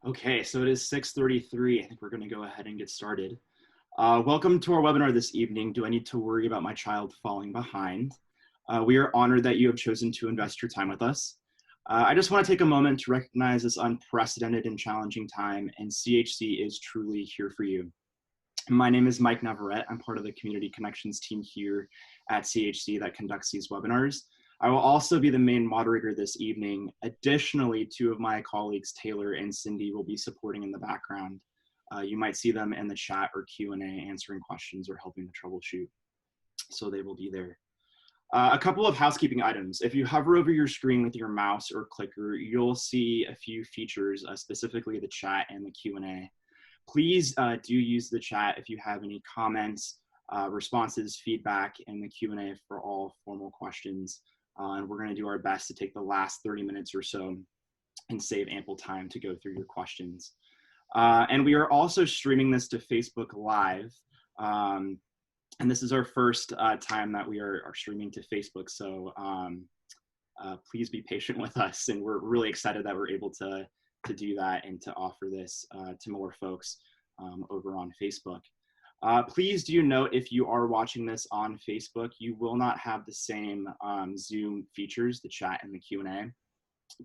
Okay, so it is 6:33. I think we're going to go ahead and get started. Welcome to our webinar this evening. Do I need to worry about my child falling behind? We are honored that you have chosen to invest your time with us. I just want to take a moment to recognize this unprecedented and challenging time, and CHC is truly here for you. My name is Mike Navarrete. I'm part of the Community Connections team here at CHC that conducts these webinars. I will also be the main moderator this evening. Additionally, two of my colleagues, Taylor and Cindy, will be supporting in the background. You might see them in the chat or Q&A answering questions or helping to troubleshoot, so they will be there. A couple of housekeeping items. If you hover over your screen with your mouse or clicker, you'll see a few features, specifically the chat and the Q&A. Please do use the chat if you have any comments, responses, feedback, and the Q&A for all formal questions. And we're going to do our best to take the last 30 minutes or so and save ample time to go through your questions. And we are also streaming this to Facebook Live. And this is our first time that we are streaming to Facebook. So please be patient with us. And we're really excited that we're able to do that and to offer this to more folks over on Facebook. Please do note, if you are watching this on Facebook, you will not have the same Zoom features, the chat and the Q&A,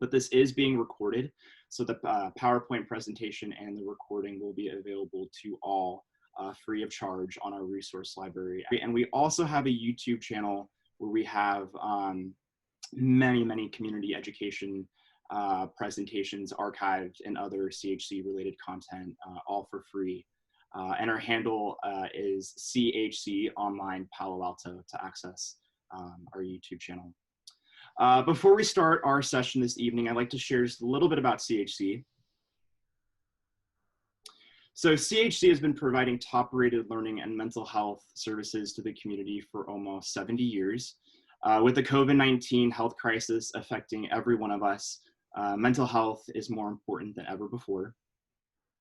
but this is being recorded. So the PowerPoint presentation and the recording will be available to all free of charge on our resource library. And we also have a YouTube channel where we have many community education presentations archived and other CHC related content, all for free. And our handle is CHC Online Palo Alto to access our YouTube channel. Before we start our session this evening, I'd like to share just a little bit about CHC. So CHC has been providing top-rated learning and mental health services to the community for almost 70 years. With the COVID-19 health crisis affecting every one of us, mental health is more important than ever before.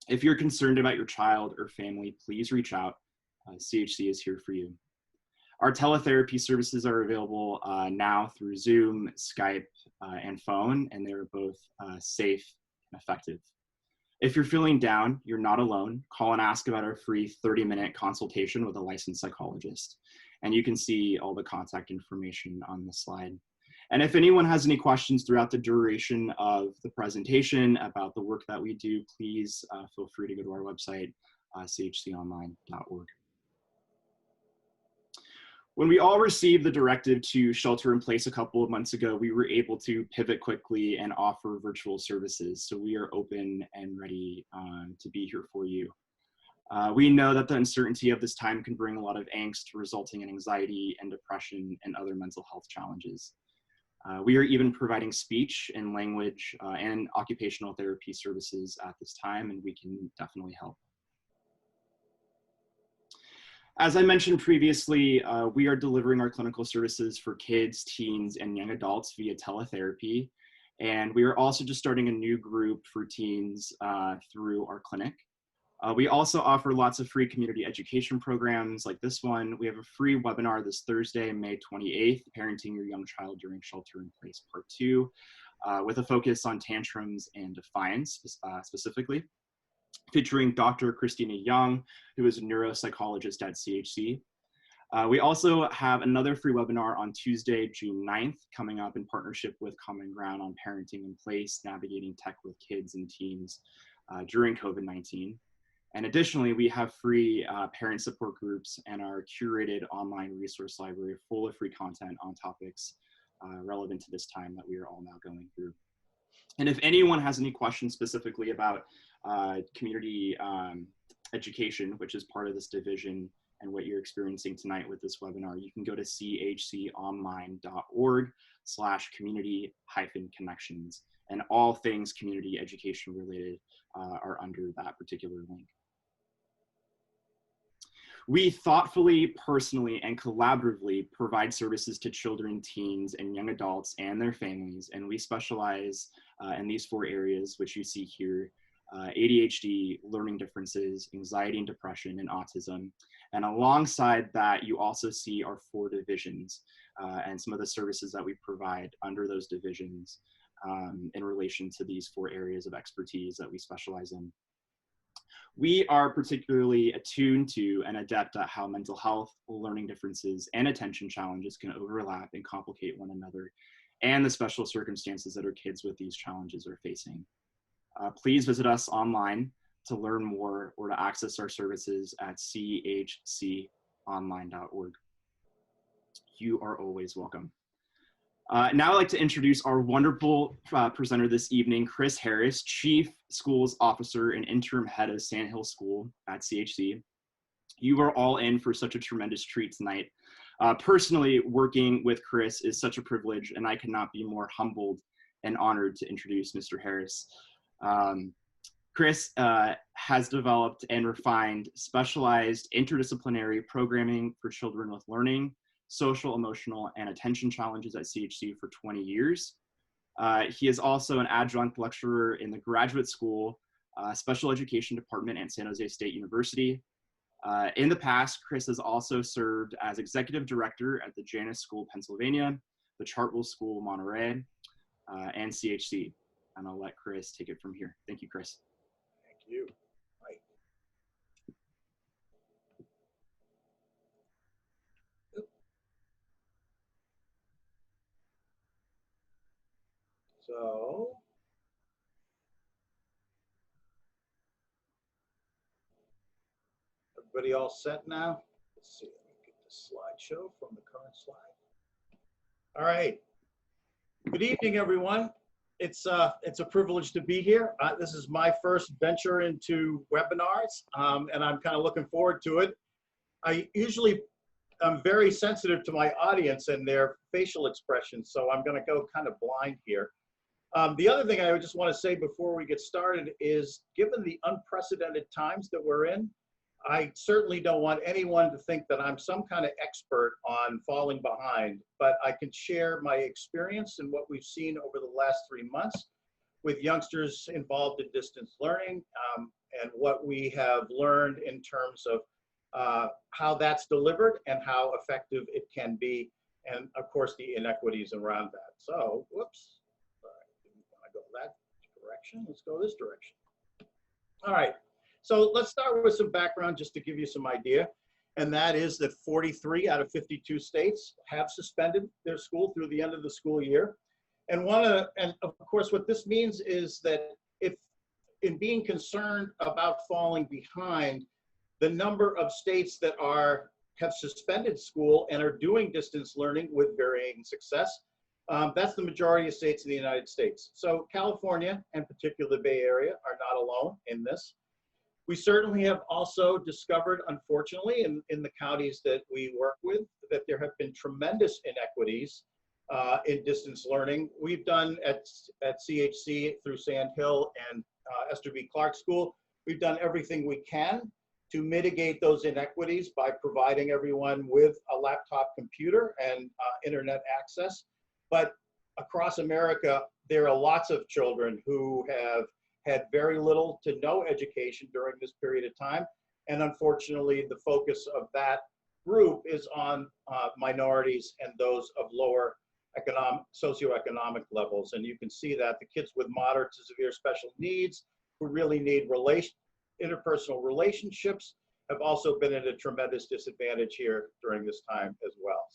If you're concerned about your child or family, please reach out. CHC is here for you. Our teletherapy services are available now through Zoom, Skype, and phone, and they're both safe and effective. If you're feeling down, you're not alone. Call and ask about our free 30-minute consultation with a licensed psychologist. And you can see all the contact information on the slide. And if anyone has any questions throughout the duration of the presentation about the work that we do, please feel free to go to our website, chconline.org. When we all received the directive to shelter in place a couple of months ago, we were able to pivot quickly and offer virtual services. So we are open and ready to be here for you. We know that the uncertainty of this time can bring a lot of angst, resulting in anxiety and depression and other mental health challenges. We are even providing speech and language and occupational therapy services at this time, and we can definitely help. As I mentioned previously, we are delivering our clinical services for kids, teens, and young adults via teletherapy. And we are also just starting a new group for teens through our clinic. We also offer lots of free community education programs like this one. We have a free webinar this Thursday, May 28th, Parenting Your Young Child During Shelter in Place Part 2, with a focus on tantrums and defiance specifically, featuring Dr. Christina Young, who is a neuropsychologist at CHC. We also have another free webinar on Tuesday, June 9th, coming up in partnership with Common Ground on Parenting in Place, Navigating Tech with Kids and Teens during COVID-19. And additionally, we have free parent support groups and our curated online resource library full of free content on topics relevant to this time that we are all now going through. And if anyone has any questions specifically about community education, which is part of this division, and what you're experiencing tonight with this webinar, you can go to chconline.org/community-connections, and all things community education related are under that particular link. We thoughtfully, personally, and collaboratively provide services to children, teens, and young adults and their families, and we specialize in these 4 areas, which you see here: ADHD, learning differences, anxiety and depression, and autism. And alongside that, you also see our 4 divisions and some of the services that we provide under those divisions. in relation to these 4 areas of expertise that we specialize in. We are particularly attuned to and adept at how mental health, learning differences, and attention challenges can overlap and complicate one another, and the special circumstances that our kids with these challenges are facing. Please visit us online to learn more or to access our services at chconline.org. You are always welcome. Now I'd like to introduce our wonderful presenter this evening, Chris Harris, Chief Schools Officer and Interim Head of Sandhill School at CHC. You are all in for such a tremendous treat tonight. Personally, working with Chris is such a privilege, and I could not be more humbled and honored to introduce Mr. Harris. Chris has developed and refined specialized interdisciplinary programming for children with learning, social, emotional, and attention challenges at CHC for 20 years. He is also an adjunct lecturer in the Graduate School Special Education Department at San Jose State University. In the past, Chris has also served as Executive Director at the Janus School, Pennsylvania, the Chartwell School, Monterey, and CHC. And I'll let Chris take it from here. Thank you, Chris. Thank you. Right. So, everybody all set now? Let's see, let me get the slideshow from the current slide. All right. Good evening, everyone. It's a privilege to be here. This is my first venture into webinars, and I'm kind of looking forward to it. I'm very sensitive to my audience and their facial expressions, so I'm going to go kind of blind here. The other thing I would just want to say before we get started is, given the unprecedented times that we're in, I certainly don't want anyone to think that I'm some kind of expert on falling behind, but I can share my experience and what we've seen over the last 3 months with youngsters involved in distance learning, and what we have learned in terms of how that's delivered and how effective it can be, and of course the inequities around that. So, whoops, sorry, didn't want to go that direction. Let's go this direction. All right. So let's start with some background just to give you some idea. And that is that 43 out of 52 states have suspended their school through the end of the school year. And of course, what this means is that if in being concerned about falling behind, the number of states that have suspended school and are doing distance learning with varying success, that's the majority of states in the United States. So California, and particularly the Bay Area, are not alone in this. We certainly have also discovered, unfortunately, in the counties that we work with, that there have been tremendous inequities in distance learning. We've done at CHC through Sandhill and Esther B. Clark School, we've done everything we can to mitigate those inequities by providing everyone with a laptop computer and internet access. But across America, there are lots of children who have had very little to no education during this period of time. And unfortunately, the focus of that group is on minorities and those of lower socioeconomic levels. And you can see that the kids with moderate to severe special needs who really need interpersonal relationships have also been at a tremendous disadvantage here during this time as well.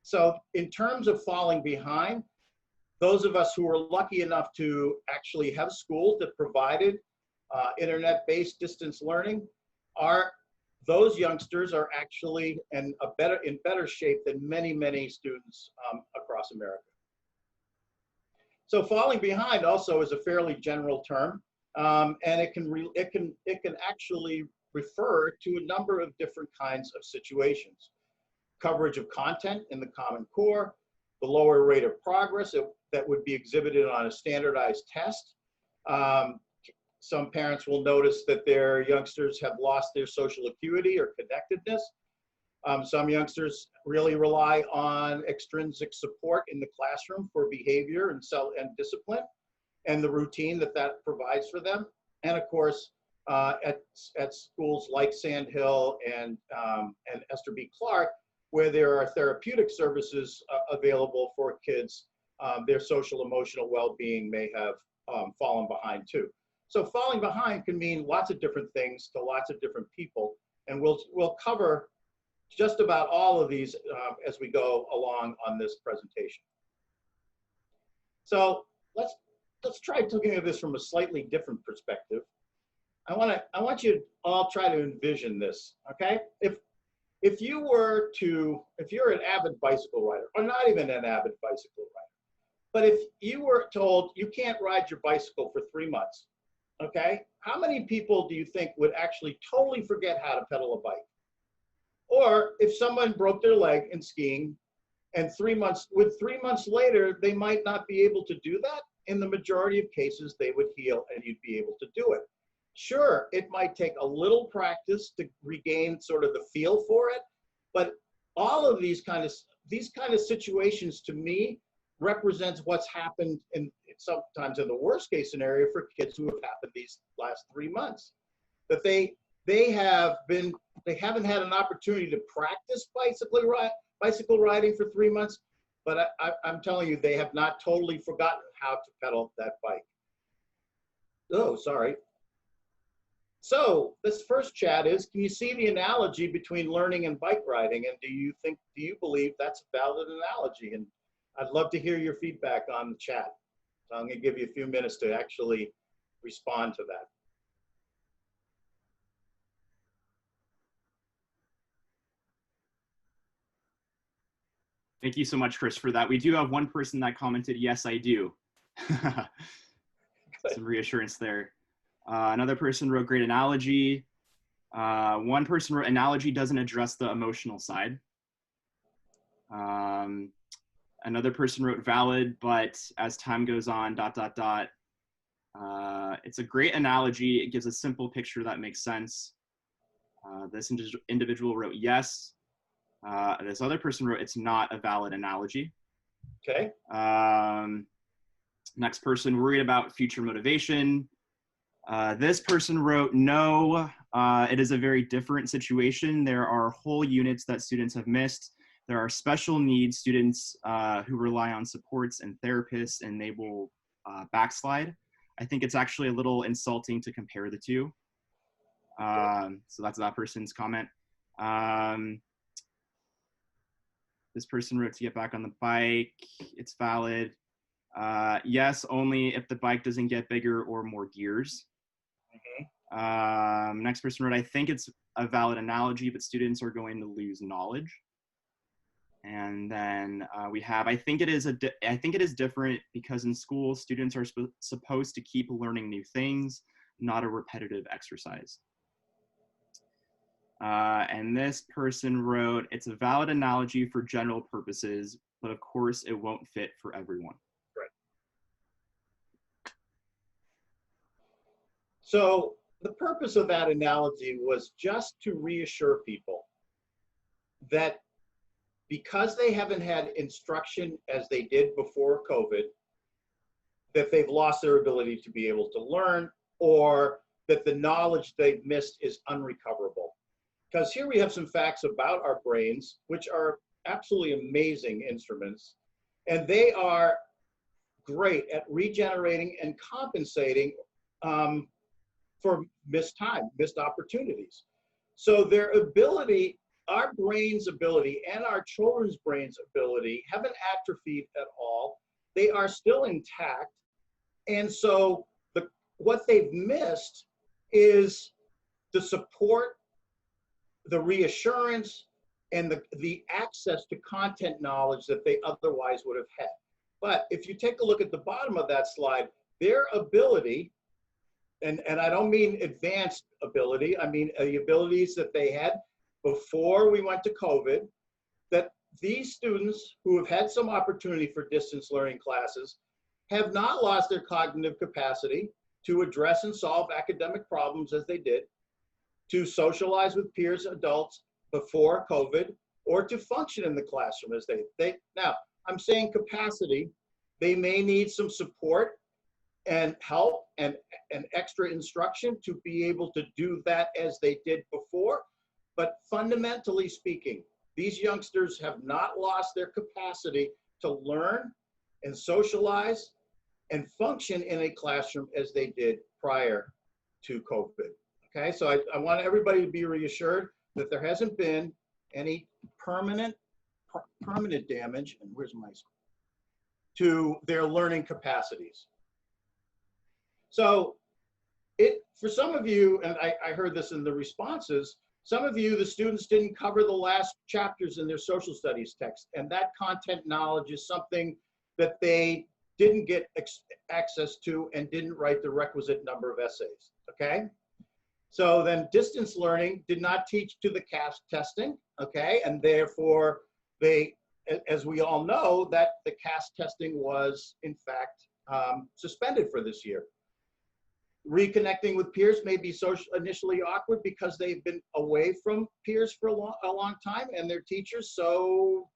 So in terms of falling behind, those of us who were lucky enough to actually have schools that provided internet-based distance learning, those youngsters are actually in better shape than many, many students across America. So falling behind also is a fairly general term, and it can actually refer to a number of different kinds of situations. Coverage of content in the Common Core, the lower rate of progress that would be exhibited on a standardized test. Some parents will notice that their youngsters have lost their social acuity or connectedness. Some youngsters really rely on extrinsic support in the classroom for behavior and discipline and the routine that provides for them. And of course, at schools like Sandhill and Esther B. Clark, where there are therapeutic services available for kids their social emotional well-being may have fallen behind too. So falling behind can mean lots of different things to lots of different people, and we'll cover just about all of these as we go along on this presentation. So let's try looking at this from a slightly different perspective. I want you to all try to envision this, okay? If you're an avid bicycle rider, or not even an avid bicycle rider, but if you were told you can't ride your bicycle for 3 months, okay? How many people do you think would actually totally forget how to pedal a bike? Or if someone broke their leg in skiing and 3 months later, they might not be able to do that, in the majority of cases, they would heal and you'd be able to do it. Sure, it might take a little practice to regain sort of the feel for it, but all of these kind of situations to me represents what's happened in sometimes in the worst case scenario for kids who have happened these last 3 months. That they haven't had an opportunity to practice bicycle riding for 3 months, but I'm telling you, they have not totally forgotten how to pedal that bike. Oh, sorry. So this first chat is, can you see the analogy between learning and bike riding? And do you believe that's a valid analogy? And I'd love to hear your feedback on the chat. So I'm gonna give you a few minutes to actually respond to that. Thank you so much, Chris, for that. We do have one person that commented, yes, I do. Some reassurance there. Another person wrote, great analogy. One person wrote, analogy doesn't address the emotional side. Another person wrote, valid, but as time goes on, ... It's a great analogy. It gives a simple picture that makes sense. This individual wrote, yes. This other person wrote, it's not a valid analogy. Okay. Next person, worried about future motivation. This person wrote, no, it is a very different situation. There are whole units that students have missed. There are special needs students who rely on supports and therapists, and they will backslide. I think it's actually a little insulting to compare the two. So that's that person's comment. This person wrote, to get back on the bike, it's valid. Yes, only if the bike doesn't get bigger or more gears. Mm-hmm. Next person wrote, I think it's a valid analogy, but students are going to lose knowledge. And then we have, I think it is different because in school, students are supposed to keep learning new things, not a repetitive exercise. And this person wrote, it's a valid analogy for general purposes, but of course it won't fit for everyone. Right. So the purpose of that analogy was just to reassure people that because they haven't had instruction as they did before COVID, that they've lost their ability to be able to learn, or that the knowledge they've missed is unrecoverable. Because here we have some facts about our brains, which are absolutely amazing instruments, and they are great at regenerating and compensating for missed time, missed opportunities. So their ability, our brain's ability and our children's brain's ability haven't atrophied at all. They are still intact. And so what they've missed is the support, the reassurance, and the access to content knowledge that they otherwise would have had. But if you take a look at the bottom of that slide, their ability, and I don't mean advanced ability, I mean the abilities that they had before we went to COVID, that these students who have had some opportunity for distance learning classes have not lost their cognitive capacity to address and solve academic problems as they did, to socialize with peers, adults before COVID, or to function in the classroom as they now, I'm saying capacity, they may need some support and help and extra instruction to be able to do that as they did before. But fundamentally speaking, these youngsters have not lost their capacity to learn and socialize and function in a classroom as they did prior to COVID. Okay, so I want everybody to be reassured that there hasn't been any permanent damage, and where's my, to their learning capacities. So for some of you, and I heard this in the responses, some of you, the students didn't cover the last chapters in their social studies text, and that content knowledge is something that they didn't get access to and didn't write the requisite number of essays, okay? So then distance learning did not teach to the CAS testing, okay? And therefore, as we all know, that the CAS testing was, in fact, suspended for this year. Reconnecting with peers may be initially awkward because they've been away from peers for a long time and their teachers, so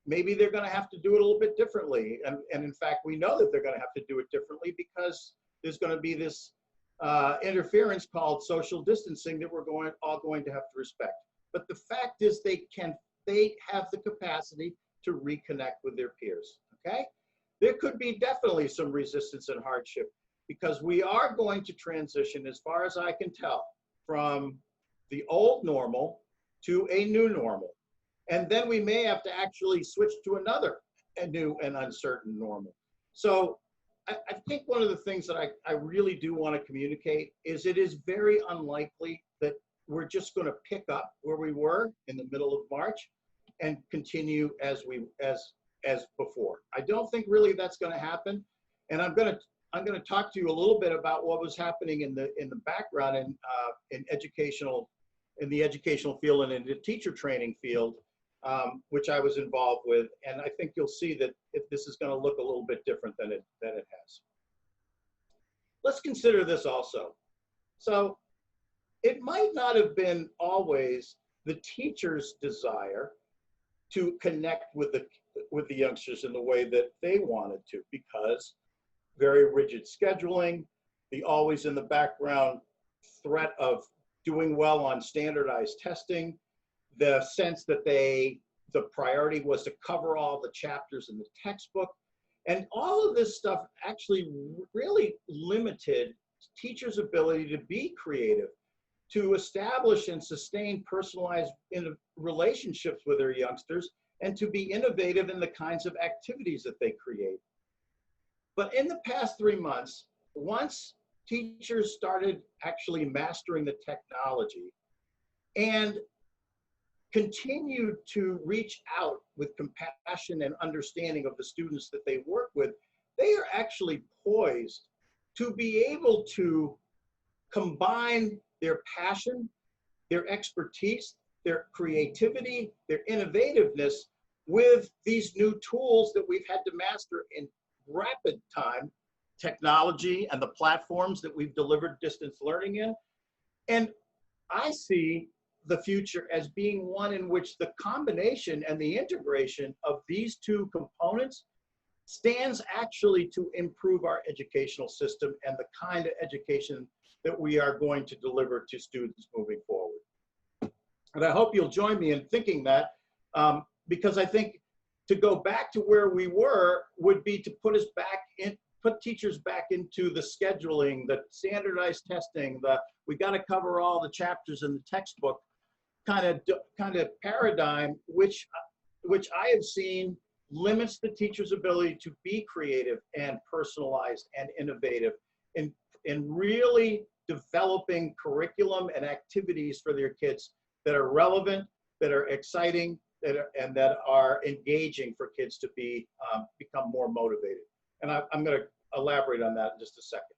maybe they're going to have to do it a little bit differently. And in fact, we know that they're going to have to do it differently because there's going to be this interference called social distancing that we're all going to have to respect. But the fact is they have the capacity to reconnect with their peers, okay? There could be definitely some resistance and hardship because we are going to transition, as far as I can tell, from the old normal to a new normal. And then we may have to actually switch to a new and uncertain normal. So I think one of the things that I really do want to communicate is it is very unlikely that we're just going to pick up where we were in the middle of March and continue as before. I don't think really that's going to happen. And I'm going to talk to you a little bit about what was happening in the background in the educational field and in the teacher training field, which I was involved with, and I think you'll see that this is going to look a little bit different than it has. Let's consider this also. So it might not have been always the teacher's desire to connect with the youngsters in the way that they wanted to, because very rigid scheduling, the always in the background threat of doing well on standardized testing, the sense that the priority was to cover all the chapters in the textbook. And all of this stuff actually really limited teachers' ability to be creative, to establish and sustain personalized relationships with their youngsters, and to be innovative in the kinds of activities that they create. But in the past 3 months, once teachers started actually mastering the technology and continued to reach out with compassion and understanding of the students that they work with, they are actually poised to be able to combine their passion, their expertise, their creativity, their innovativeness with these new tools that we've had to master in rapid time, technology and the platforms that we've delivered distance learning in. And I see the future as being one in which the combination and the integration of these two components stands actually to improve our educational system and the kind of education that we are going to deliver to students moving forward. And I hope you'll join me in thinking that, because I think to go back to where we were would be to put teachers back into the scheduling, the standardized testing, we got to cover all the chapters in the textbook kind of paradigm, which I have seen limits the teacher's ability to be creative and personalized and innovative in really developing curriculum and activities for their kids that are relevant, that are exciting, and that are engaging for kids to become more motivated. And I'm going to elaborate on that in just a second.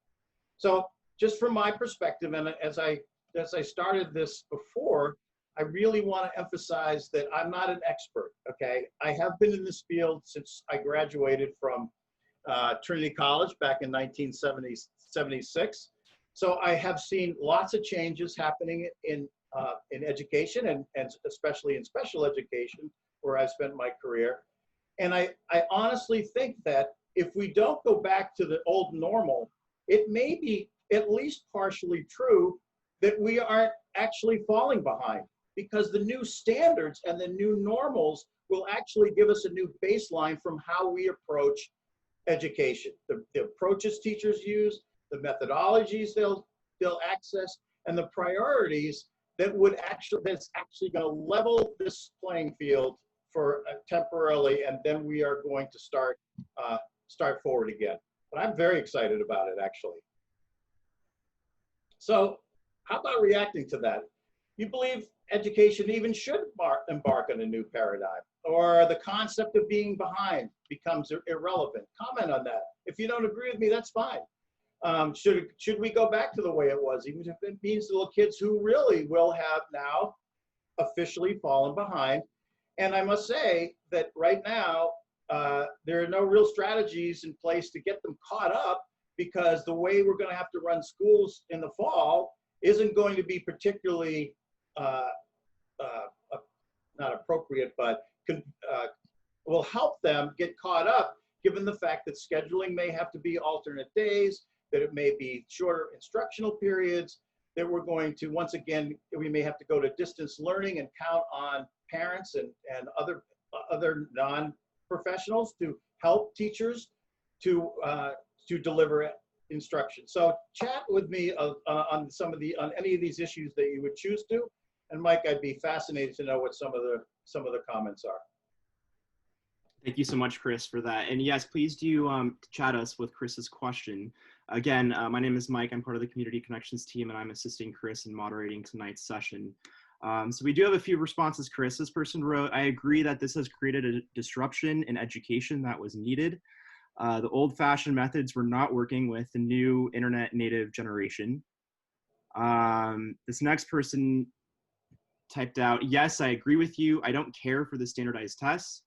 So just from my perspective, and as I started this before, I really want to emphasize that I'm not an expert, okay? I have been in this field since I graduated from Trinity College back in 1976. So I have seen lots of changes happening in education and especially in special education, where I spent my career. And I honestly think that if we don't go back to the old normal, it may be at least partially true that we aren't actually falling behind, because the new standards and the new normals will actually give us a new baseline from how we approach education, the approaches teachers use, the methodologies they'll access, and the priorities that's actually going to level this playing field for temporarily, and then we are going to start forward again. But I'm very excited about it, actually. So how about reacting to that? You believe education even should embark on a new paradigm, or the concept of being behind becomes irrelevant? Comment on that. If you don't agree with me, that's fine. Should we go back to the way it was, even if it means little kids who really will have now officially fallen behind? And I must say that right now, there are no real strategies in place to get them caught up, because the way we're going to have to run schools in the fall isn't going to be particularly not appropriate, but will help them get caught up, given the fact that scheduling may have to be alternate days, that it may be shorter instructional periods, that we're going to, once again, we may have to go to distance learning and count on parents and other non-professionals to help teachers to deliver instruction. So chat with me on any of these issues that you would choose to. And Mike, I'd be fascinated to know what some of the comments are. Thank you so much, Chris, for that. And yes, please do chat us with Chris's question. Again, my name is Mike. I'm part of the Community Connections team, and I'm assisting Chris in moderating tonight's session. So we do have a few responses, Chris. This person wrote, I agree that this has created a disruption in education that was needed. The old-fashioned methods were not working with the new internet native generation. This next person typed out, yes, I agree with you. I don't care for the standardized tests,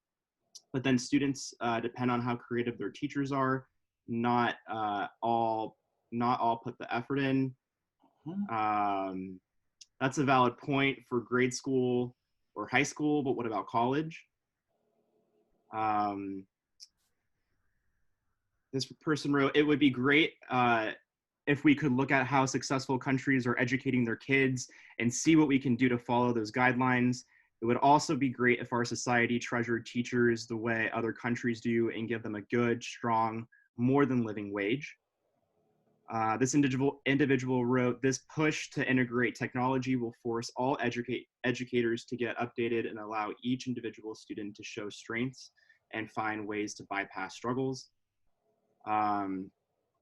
but then students depend on how creative their teachers are. Not all put the effort in. That's a valid point for grade school or high school, but what about college? This person wrote, it would be great if we could look at how successful countries are educating their kids and see what we can do to follow those guidelines. It would also be great if our society treasured teachers the way other countries do and give them a good, strong, more than living wage. This individual wrote, this push to integrate technology will force all educators to get updated and allow each individual student to show strengths and find ways to bypass struggles.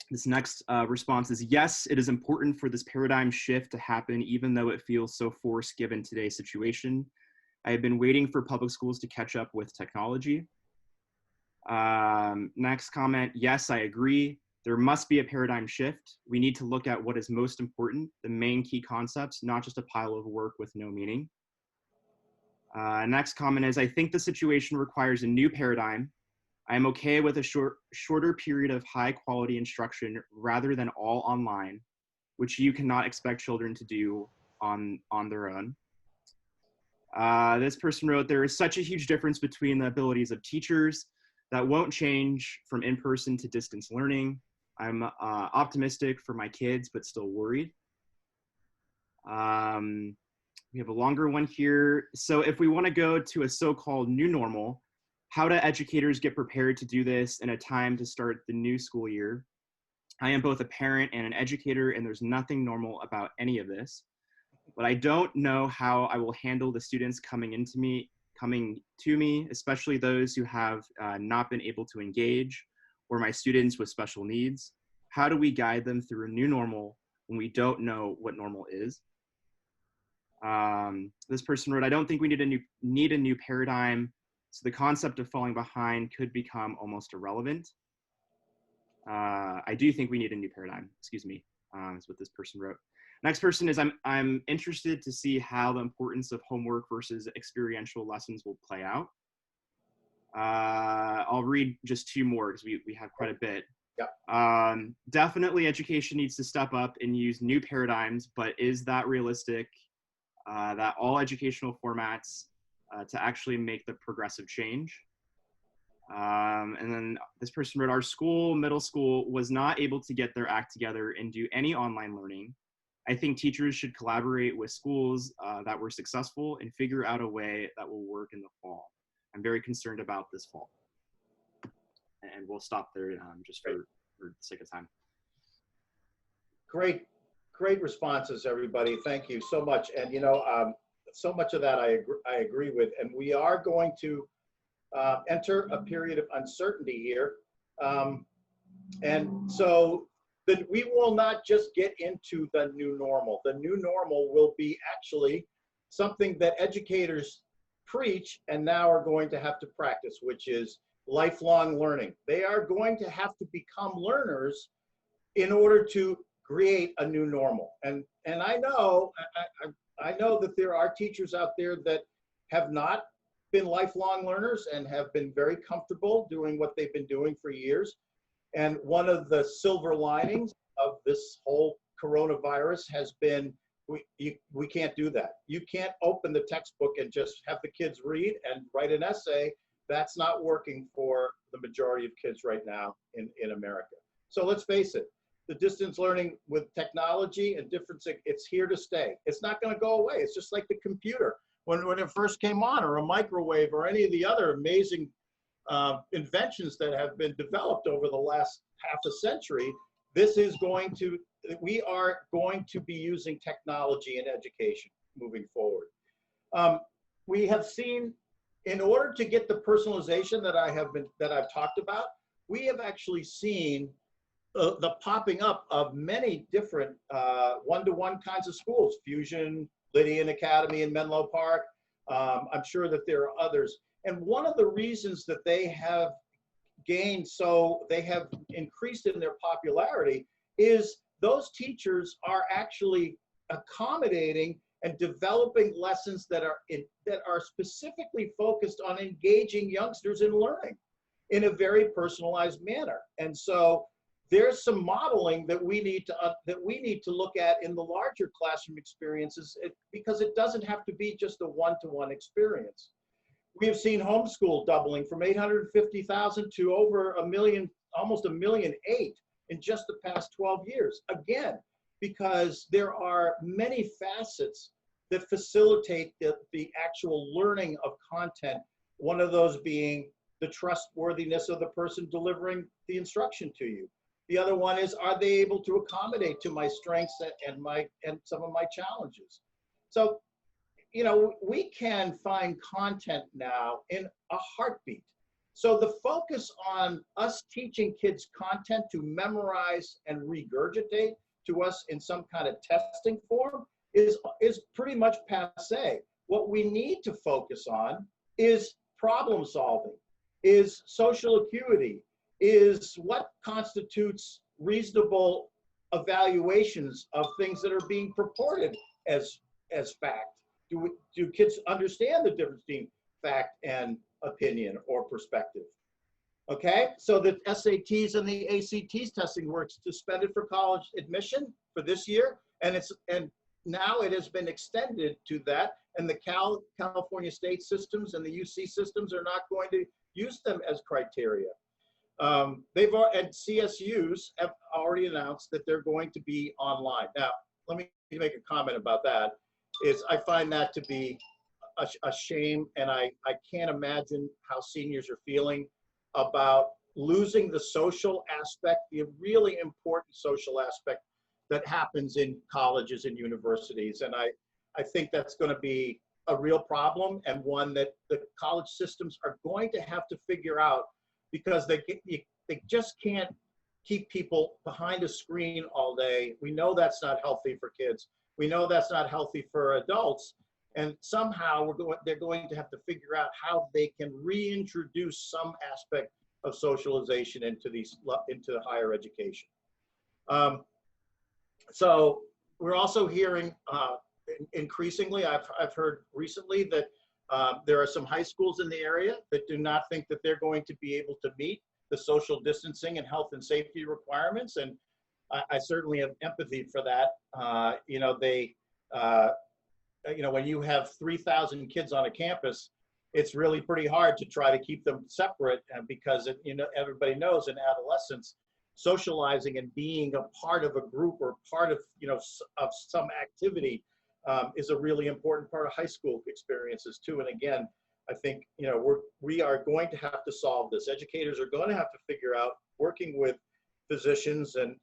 This next response is, yes, it is important for this paradigm shift to happen, even though it feels so forced given today's situation. I have been waiting for public schools to catch up with technology. Next comment, yes, I agree. There must be a paradigm shift. We need to look at what is most important, the main key concepts, not just a pile of work with no meaning. Next comment is, I think the situation requires a new paradigm. I'm okay with a shorter period of high quality instruction rather than all online, which you cannot expect children to do on their own. This person wrote, there is such a huge difference between the abilities of teachers that won't change from in-person to distance learning. I'm optimistic for my kids, but still worried. We have a longer one here. So if we want to go to a so-called new normal, how do educators get prepared to do this in a time to start the new school year? I am both a parent and an educator, and there's nothing normal about any of this. But I don't know how I will handle the students coming to me, especially those who have not been able to engage, or my students with special needs. How do we guide them through a new normal when we don't know what normal is? This person wrote, I don't think we need a new paradigm, so the concept of falling behind could become almost irrelevant. I do think we need a new paradigm, excuse me, is what this person wrote. Next person is, I'm interested to see how the importance of homework versus experiential lessons will play out. I'll read just two more because we have quite a bit. Yep. Definitely education needs to step up and use new paradigms, but is that realistic that all educational formats to actually make the progressive change? And then this person wrote, our school, middle school, was not able to get their act together and do any online learning. I think teachers should collaborate with schools that were successful and figure out a way that will work in the fall. I'm very concerned about this fall. and we'll stop there just for the sake of time. Great responses, everybody. Thank you so much. And so much of that I agree with. And we are going to enter a period of uncertainty here, and so that we will not just get into the new normal. The new normal will be actually something that educators preach and now are going to have to practice, which is lifelong learning. They are going to have to become learners in order to create a new normal. And I know that there are teachers out there that have not been lifelong learners and have been very comfortable doing what they've been doing for years. And one of the silver linings of this whole coronavirus has been we can't do that. You can't open the textbook and just have the kids read and write an essay. That's not working for the majority of kids right now in America. So let's face it, the distance learning with technology and different, it's here to stay. It's not going to go away. It's just like the computer. When it first came on, or a microwave, or any of the other amazing inventions that have been developed over the last half a century, we are going to be using technology in education moving forward. We have seen, in order to get the personalization that I've talked about, we have actually seen the popping up of many different one-to-one kinds of schools, Fusion, Lydian Academy in Menlo Park. I'm sure that there are others. And one of the reasons that they have they have increased in their popularity is those teachers are actually accommodating and developing lessons that are specifically focused on engaging youngsters in learning in a very personalized manner. And so there's some modeling that we need to look at in the larger classroom experiences, because it doesn't have to be just a one-to-one experience. We have seen homeschool doubling from 850,000 to over 1 million, almost 1.8 million in just the past 12 years. Again, because there are many facets that facilitate the actual learning of content. One of those being the trustworthiness of the person delivering the instruction to you. The other one is, are they able to accommodate to my strengths and some of my challenges? So, we can find content now in a heartbeat. So the focus on us teaching kids content to memorize and regurgitate to us in some kind of testing form is pretty much passé. What we need to focus on is problem solving, is social acuity, is what constitutes reasonable evaluations of things that are being purported as fact. Do kids understand the difference between fact and opinion or perspective? Okay, so the SATs and the ACTs testing were suspended for college admission for this year, and now it has been extended to that, and the California state systems and the UC systems are not going to use them as criteria. And CSUs have already announced that they're going to be online. Now, let me make a comment about that. I find that to be a shame, and I can't imagine how seniors are feeling about losing the social aspect, the really important social aspect that happens in colleges and universities. And I think that's going to be a real problem, and one that the college systems are going to have to figure out, because they just can't keep people behind a screen all day. We know that's not healthy for kids. We know that's not healthy for adults. And somehow they're going to have to figure out how they can reintroduce some aspect of socialization into higher education. So we're also hearing increasingly, I've heard recently that there are some high schools in the area that do not think that they're going to be able to meet the social distancing and health and safety requirements. And I certainly have empathy for that. When you have 3,000 kids on a campus, it's really pretty hard to try to keep them separate, because everybody knows in adolescence, socializing and being a part of a group or part of of some activity is a really important part of high school experiences too. And again, I think, you know, we are going to have to solve this. Educators are going to have to figure out, working with physicians and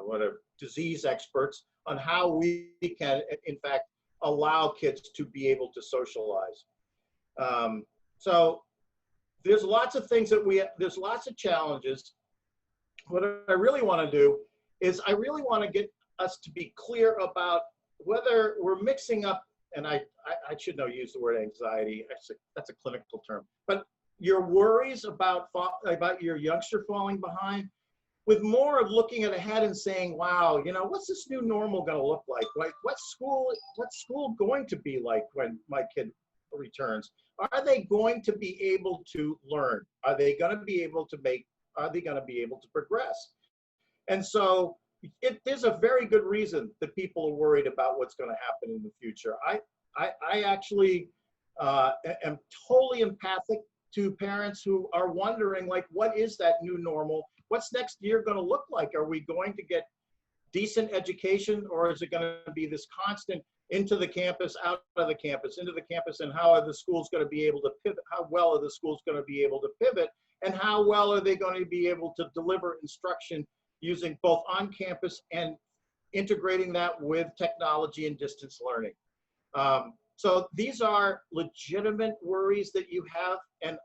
whatever disease experts, on how we can, in fact, allow kids to be able to socialize. So there's lots of things there's lots of challenges. What I really want to do is I really want to get us to be clear about whether we're mixing up, and I should know use the word anxiety. That's a clinical term, but your worries about your youngster falling behind, with more of looking ahead and saying, wow, you know, what's this new normal going to look like? Like, what's school going to be like when my kid returns? Are they going to be able to learn? Are they going to be able to progress? And so there's a very good reason that people are worried about what's going to happen in the future. I actually am totally empathic to parents who are wondering, like, what is that new normal? What's next year going to look like? Are we going to get decent education, or is it going to be this constant into the campus, out of the campus, into the campus, and how are the schools going to be able to pivot? How well are the schools going to be able to pivot? And how well are they going to be able to deliver instruction using both on-campus and integrating that with technology and distance learning? So these are legitimate worries that you have, and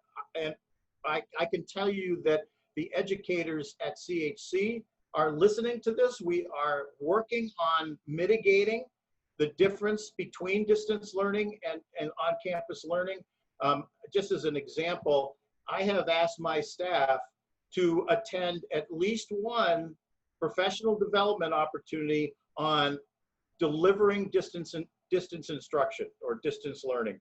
I can tell you that the educators at CHC are listening to this. We are working on mitigating the difference between distance learning and on-campus learning. Just as an example, I have asked my staff to attend at least one professional development opportunity on delivering distance instruction or distance learning.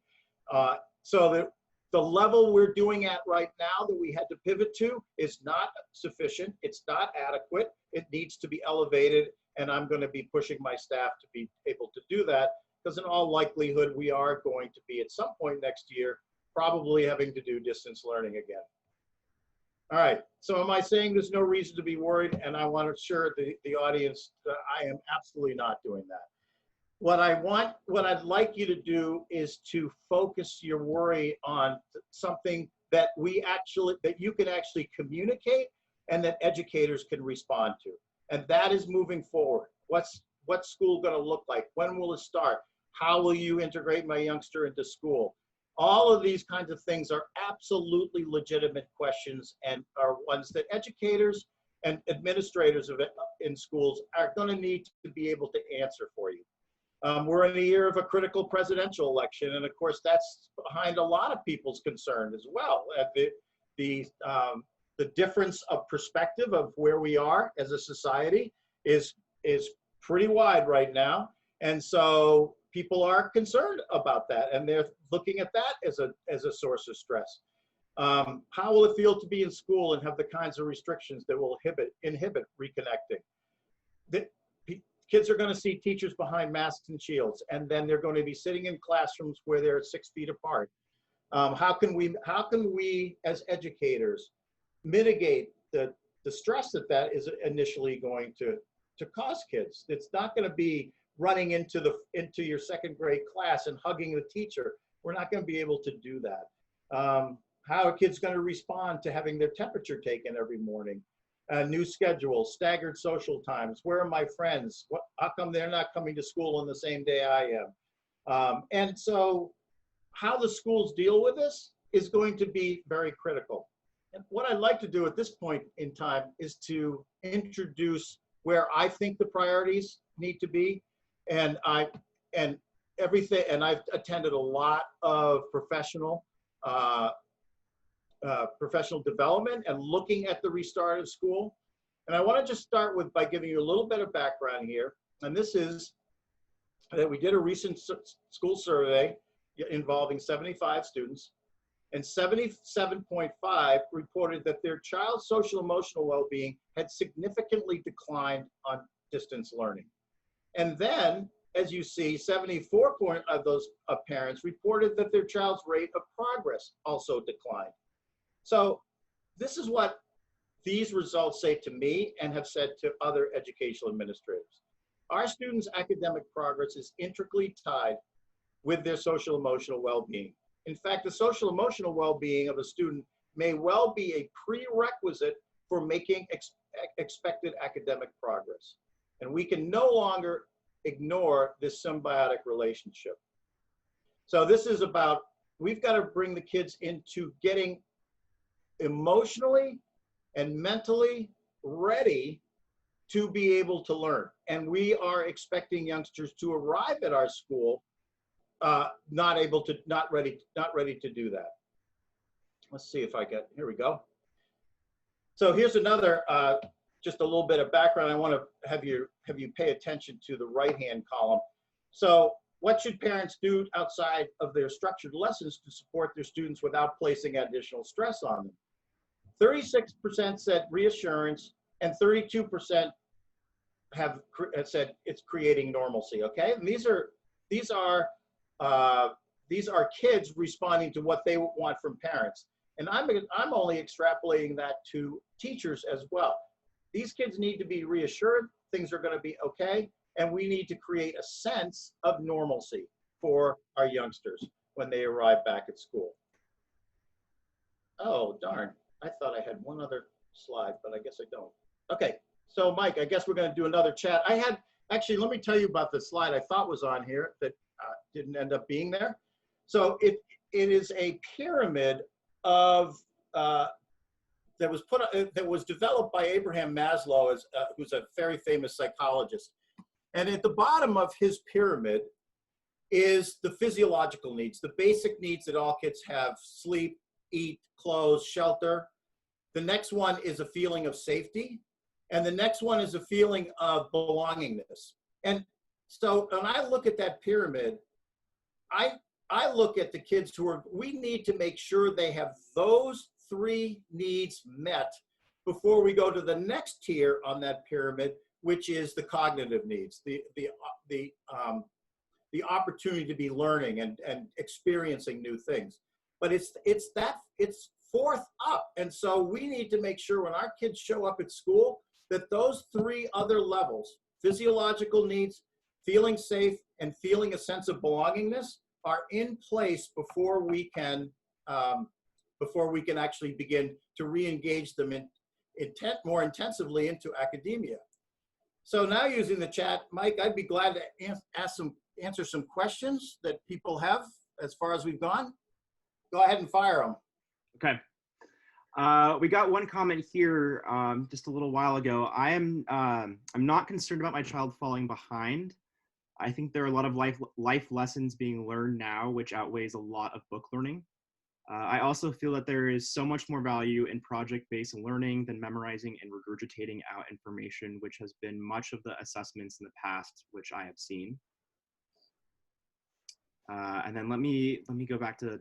So that the level we're doing at right now that we had to pivot to is not sufficient. It's not adequate. It needs to be elevated, and I'm going to be pushing my staff to be able to do that, because in all likelihood, we are going to be at some point next year probably having to do distance learning again. All right, so am I saying there's no reason to be worried? And I want to assure the audience that I am absolutely not doing that. What I'd like you to do is to focus your worry on something that you can actually communicate and that educators can respond to. And that is moving forward. What's school going to look like? When will it start? How will you integrate my youngster into school? All of these kinds of things are absolutely legitimate questions, and are ones that educators and administrators in schools are going to need to be able to answer for you. We're in a year of a critical presidential election, and of course that's behind a lot of people's concern as well. The difference of perspective of where we are as a society is pretty wide right now, and so people are concerned about that, and they're looking at that as a source of stress. How will it feel to be in school and have the kinds of restrictions that will inhibit reconnecting? Kids are going to see teachers behind masks and shields, and then they're going to be sitting in classrooms where they're 6 feet apart. How can we as educators mitigate the stress that is initially going to cause kids? It's not going to be running into your second grade class and hugging the teacher. We're not going to be able to do that. How are kids going to respond to having their temperature taken every morning? New schedules, staggered social times. Where are my friends? How come they're not coming to school on the same day I am? And so how the schools deal with this is going to be very critical. And what I'd like to do at this point in time is to introduce where I think the priorities need to be. And I've attended a lot of professional development and looking at the restart of school. And I want to just start by giving you a little bit of background here. And this is that we did a recent school survey involving 75 students, and 77.5 reported that their child's social emotional well-being had significantly declined on distance learning. And then, as you see, 74 of those parents reported that their child's rate of progress also declined. So this is what these results say to me and have said to other educational administrators. Our students' academic progress is intricately tied with their social emotional well-being. In fact, the social emotional well-being of a student may well be a prerequisite for making expected academic progress. And we can no longer ignore this symbiotic relationship. So this is about, we've got to bring the kids into getting emotionally and mentally ready to be able to learn. And we are expecting youngsters to arrive at our school not ready to do that. Let's see if I get, here we go. So here's another, just a little bit of background. I want to have you pay attention to the right-hand column. So what should parents do outside of their structured lessons to support their students without placing additional stress on them? 36% said reassurance, and 32% have said it's creating normalcy. Okay, and these are kids responding to what they want from parents. And I'm only extrapolating that to teachers as well. These kids need to be reassured things are going to be okay, and we need to create a sense of normalcy for our youngsters when they arrive back at school. Oh, darn. I thought I had one other slide, but I guess I don't. Okay, so Mike, I guess we're going to do another chat. Actually, let me tell you about the slide I thought was on here that didn't end up being there. So it is a pyramid of that was developed by Abraham Maslow, who's a very famous psychologist. And at the bottom of his pyramid is the physiological needs, the basic needs that all kids have: sleep, eat, clothes, shelter. The next one is a feeling of safety. And the next one is a feeling of belongingness. And so when I look at that pyramid, I look at the kids we need to make sure they have those three needs met before we go to the next tier on that pyramid, which is the cognitive needs, the opportunity to be learning and experiencing new things. But it's fourth up. And so we need to make sure when our kids show up at school that those three other levels, physiological needs, feeling safe, and feeling a sense of belongingness, are in place before we can actually begin to re-engage them more intensively into academia. So now, using the chat, Mike, I'd be glad to answer some questions that people have as far as we've gone. Go ahead and fire them. Okay. We got one comment here just a little while ago. I'm not concerned about my child falling behind. I think there are a lot of life lessons being learned now, which outweighs a lot of book learning. I also feel that there is so much more value in project-based learning than memorizing and regurgitating out information, which has been much of the assessments in the past, which I have seen. And then let me go back to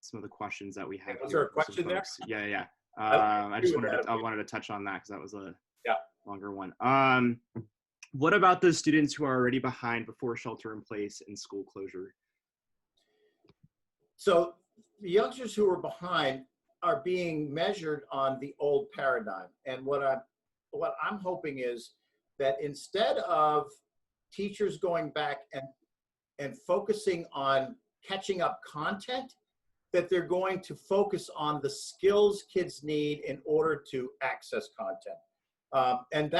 some of the questions that we have. Was there a question there? Yeah. I wanted to touch on that because that was a longer one. What about those students who are already behind before shelter in place and school closure? So the youngsters who are behind are being measured on the old paradigm. And what I'm hoping is that instead of teachers going back and focusing on catching up content, that they're going to focus on the skills kids need in order to access content. And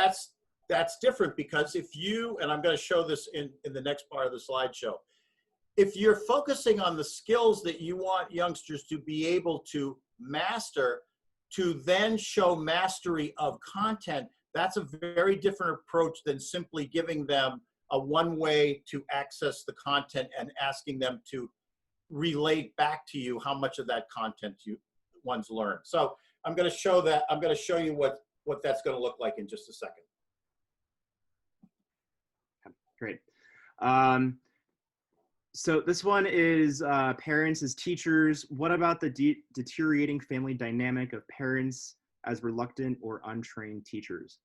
that's different because if you, and I'm going to show this in the next part of the slideshow, if you're focusing on the skills that you want youngsters to be able to master, to then show mastery of content, that's a very different approach than simply giving them a one way to access the content and asking them to relate back to you how much of that content one's learned. So I'm going to show that. I'm going to show you what that's going to look like in just a second. Great. So this one is parents as teachers. What about the deteriorating family dynamic of parents as reluctant or untrained teachers?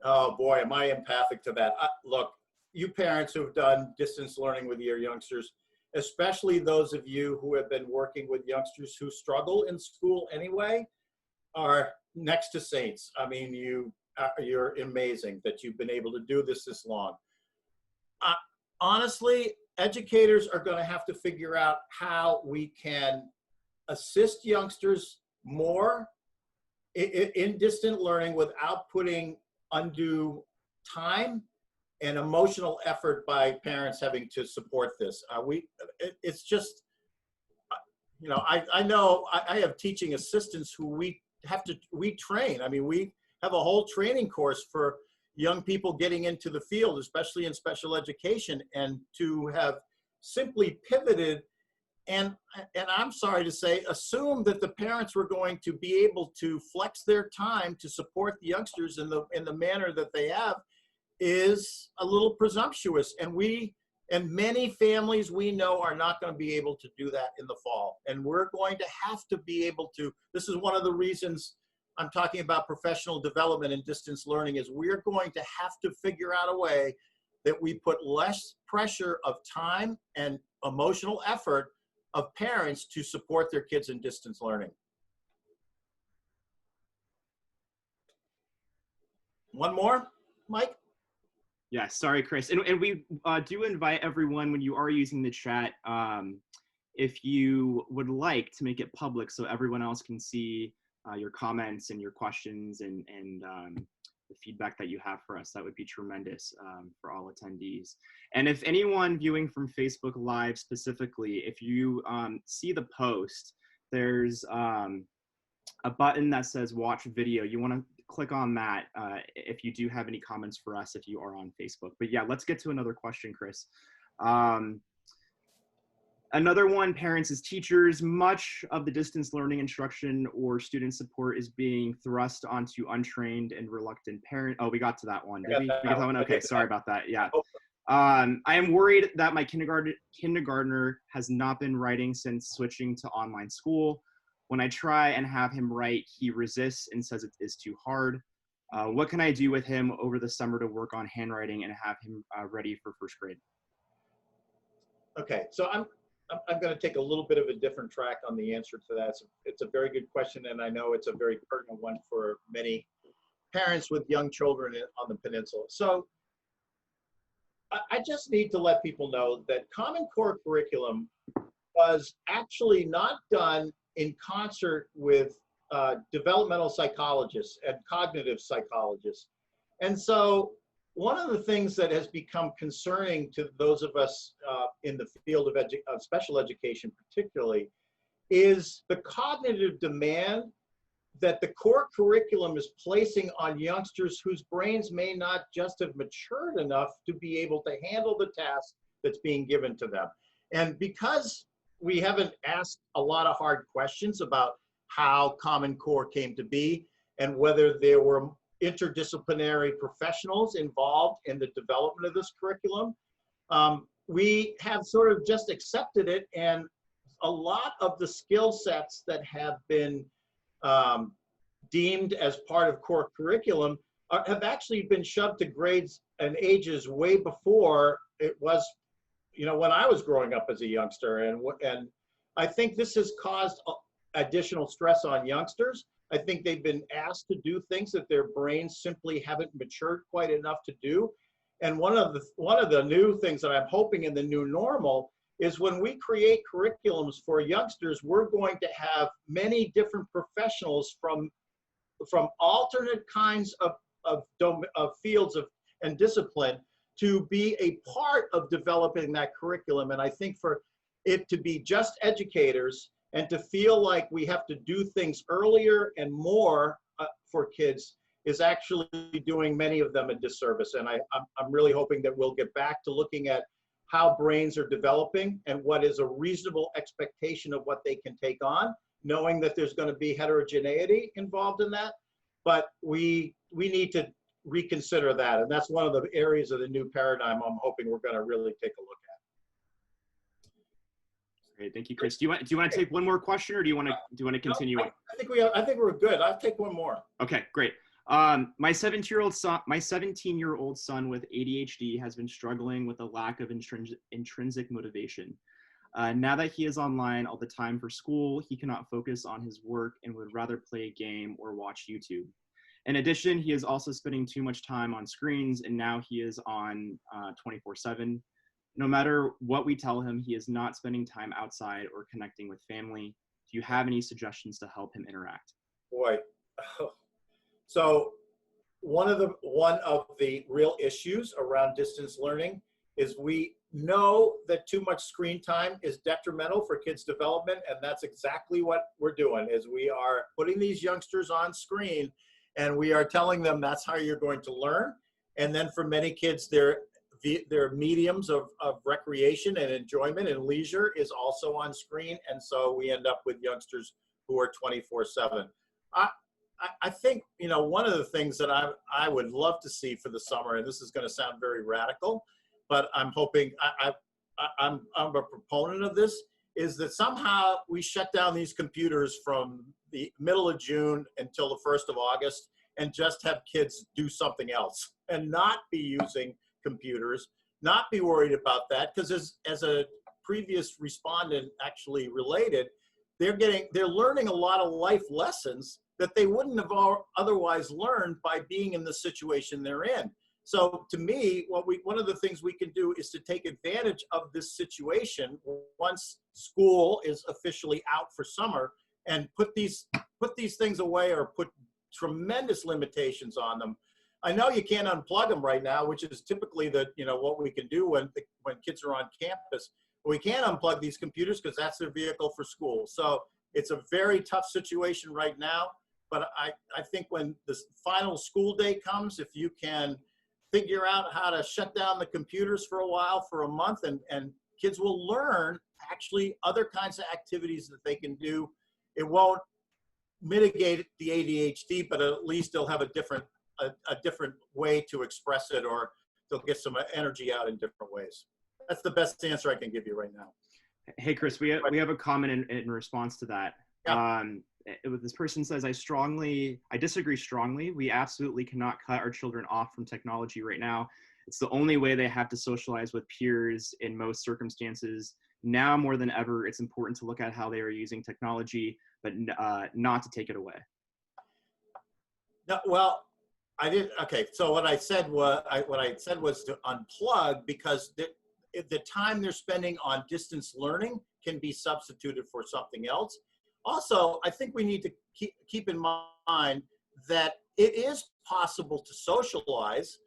Oh boy, am I empathic to that. Look, you parents who've done distance learning with your youngsters, especially those of you who have been working with youngsters who struggle in school anyway, are next to saints. I mean, you're amazing that you've been able to do this long. Honestly, educators are going to have to figure out how we can assist youngsters more in distant learning without putting undue time and emotional effort by parents having to support this. It's just, you know, I know I have teaching assistants who we train. I mean, we have a whole training course for young people getting into the field, especially in special education, and to have simply pivoted and I'm sorry to say, assume that the parents were going to be able to flex their time to support the youngsters in the manner that they have is a little presumptuous. And many families we know are not going to be able to do that in the fall. And we're going to have to be able to, this is one of the reasons I'm talking about professional development and distance learning, is we're going to have to figure out a way that we put less pressure of time and emotional effort of parents to support their kids in distance learning. One more, Mike? Yeah, sorry, Chris. And we do invite everyone, when you are using the chat, if you would like to make it public so everyone else can see your comments and your questions and the feedback that you have for us, that would be tremendous for all attendees. And if anyone viewing from Facebook Live specifically, if you see the post, there's a button that says watch video. You want to click on that if you do have any comments for us if you are on Facebook. But yeah, let's get to another question, Chris. Another one, parents as teachers, much of the distance learning instruction or student support is being thrust onto untrained and reluctant parents. Oh, we got to that one. Did we get that one? Okay, sorry about that. Yeah. I am worried that my kindergartner has not been writing since switching to online school. When I try and have him write, he resists and says it is too hard. What can I do with him over the summer to work on handwriting and have him ready for first grade? Okay, so I'm going to take a little bit of a different track on the answer to that. It's a very good question, and I know it's a very pertinent one for many parents with young children on the peninsula. So I just need to let people know that Common Core curriculum was actually not done in concert with developmental psychologists and cognitive psychologists. And so one of the things that has become concerning to those of us in the field of special education particularly is the cognitive demand that the core curriculum is placing on youngsters whose brains may not just have matured enough to be able to handle the task that's being given to them. And because we haven't asked a lot of hard questions about how Common Core came to be and whether there were interdisciplinary professionals involved in the development of this curriculum, we have sort of just accepted it, and a lot of the skill sets that have been deemed as part of core curriculum have actually been shoved to grades and ages way before it was, you know, when I was growing up as a youngster. And I think this has caused additional stress on youngsters. I think they've been asked to do things that their brains simply haven't matured quite enough to do. And one of the new things that I'm hoping in the new normal is when we create curriculums for youngsters, we're going to have many different professionals from alternate kinds of fields and discipline to be a part of developing that curriculum. And I think for it to be just educators and to feel like we have to do things earlier and more for kids is actually doing many of them a disservice. And I'm really hoping that we'll get back to looking at how brains are developing and what is a reasonable expectation of what they can take on, knowing that there's going to be heterogeneity involved in that. But we need to reconsider that. And that's one of the areas of the new paradigm I'm hoping we're going to really take a look at. Great, thank you, Chris. Do you want to take one more question, or do you want to continue on? I think we're good. I'll take one more. Okay, great. My 17-year-old son with ADHD has been struggling with a lack of intrinsic motivation. Now that he is online all the time for school, he cannot focus on his work and would rather play a game or watch YouTube. In addition, he is also spending too much time on screens, and now he is on 24/7. No matter what we tell him, he is not spending time outside or connecting with family. Do you have any suggestions to help him interact? Boy, so one of the real issues around distance learning is we know that too much screen time is detrimental for kids' development, and that's exactly what we're doing. Is we are putting these youngsters on screen, and we are telling them that's how you're going to learn. And then for many kids, their mediums of recreation and enjoyment and leisure is also on screen, and so we end up with youngsters who are 24/7. I think, you know, one of the things that I would love to see for the summer, and this is going to sound very radical, but I'm hoping I'm a proponent of this, is that somehow we shut down these computers from the middle of June until the 1st of August and just have kids do something else and not be using computers, not be worried about that, because as a previous respondent actually related, they're learning a lot of life lessons that they wouldn't have otherwise learned by being in the situation they're in. So to me, one of the things we can do is to take advantage of this situation once school is officially out for summer, and put these things away or put tremendous limitations on them. I know you can't unplug them right now, which is typically what we can do when kids are on campus. But we can't unplug these computers because that's their vehicle for school. So it's a very tough situation right now. But I think when the final school day comes, if you can figure out how to shut down the computers for a while, for a month, and kids will learn actually other kinds of activities that they can do. It won't mitigate the ADHD, but at least they'll have a different way to express it, or they'll get some energy out in different ways. That's the best answer I can give you right now. Hey, Chris, we have a comment in response to that. Yeah. This person says, I disagree strongly. We absolutely cannot cut our children off from technology right now. It's the only way they have to socialize with peers in most circumstances. Now more than ever, it's important to look at how they are using technology, but not to take it away. No, well, I didn't. Okay, so what I said was to unplug, because the time they're spending on distance learning can be substituted for something else. Also, I think we need to keep in mind that it is possible to socialize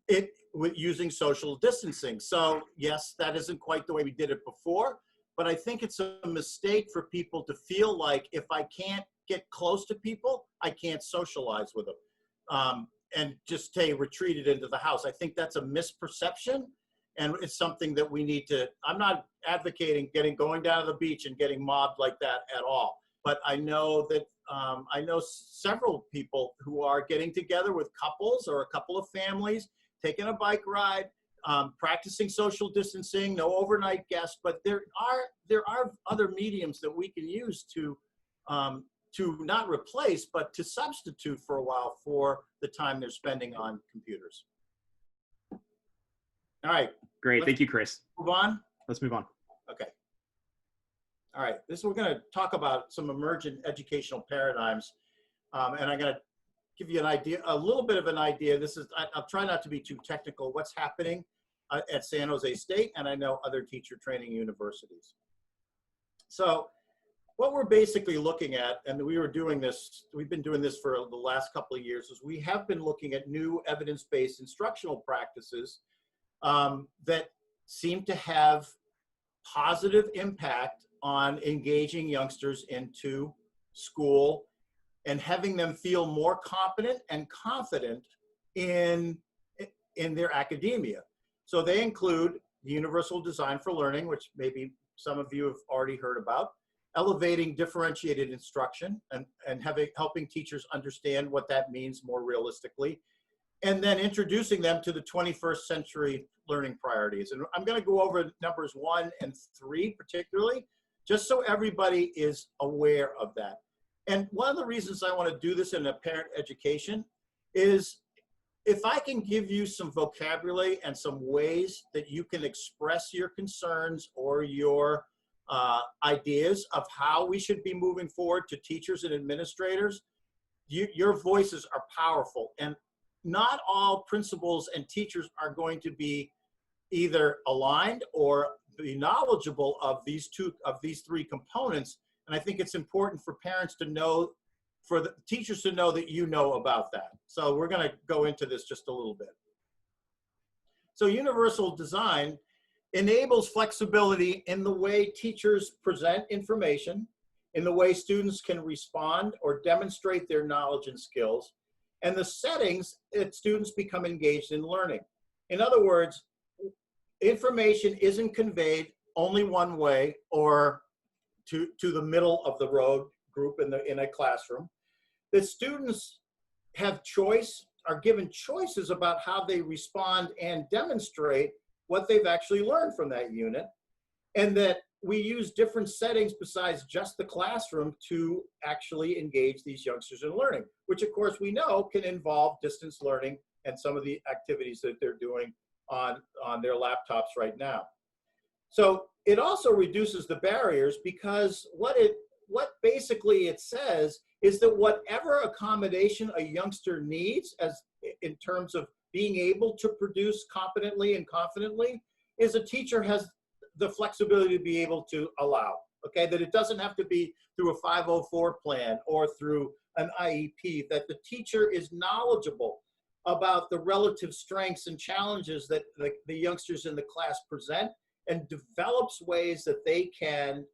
it with using social distancing. So yes, that isn't quite the way we did it before, but I think it's a mistake for people to feel like if I can't get close to people, I can't socialize with them, and just stay retreated into the house. I think that's a misperception, and it's something that we need to. I'm not advocating going down to the beach and getting mobbed like that at all. But I know that I know several people who are getting together with couples or a couple of families, taking a bike ride, practicing social distancing, no overnight guests. But there are other mediums that we can use to not replace, but to substitute for a while for the time they're spending on computers. All right. Great. Thank you, Chris. Move on. Let's move on. Okay. All right, we're going to talk about some emergent educational paradigms, and I'm going to give you a little bit of an idea. I'll try not to be too technical, what's happening at San Jose State, and I know other teacher training universities. So what we're basically looking at, and we've been doing this for the last couple of years, is we have been looking at new evidence-based instructional practices that seem to have positive impact on engaging youngsters into school and having them feel more competent and confident in their academia. So they include the Universal Design for Learning, which maybe some of you have already heard about, elevating differentiated instruction and helping teachers understand what that means more realistically, and then introducing them to the 21st century learning priorities. And I'm going to go over numbers 1 and 3 particularly, just so everybody is aware of that. And one of the reasons I want to do this in a parent education is if I can give you some vocabulary and some ways that you can express your concerns or your ideas of how we should be moving forward to teachers and administrators, your voices are powerful. And not all principals and teachers are going to be either aligned or be knowledgeable of these three components. And I think it's important for parents to know, for the teachers to know that you know about that. So we're going to go into this just a little bit. So universal design enables flexibility in the way teachers present information, in the way students can respond or demonstrate their knowledge and skills, and the settings that students become engaged in learning. In other words, information isn't conveyed only one way or to the middle of the road group in a classroom. The students have choice, are given choices about how they respond and demonstrate what they've actually learned from that unit, and that we use different settings besides just the classroom to actually engage these youngsters in learning, which of course we know can involve distance learning and some of the activities that they're doing on their laptops right now. So it also reduces the barriers, because what basically it says is that whatever accommodation a youngster needs as in terms of being able to produce competently and confidently, is a teacher has the flexibility to be able to allow, okay? That it doesn't have to be through a 504 plan or through an IEP, that the teacher is knowledgeable about the relative strengths and challenges that the youngsters in the class present, and develops ways that they can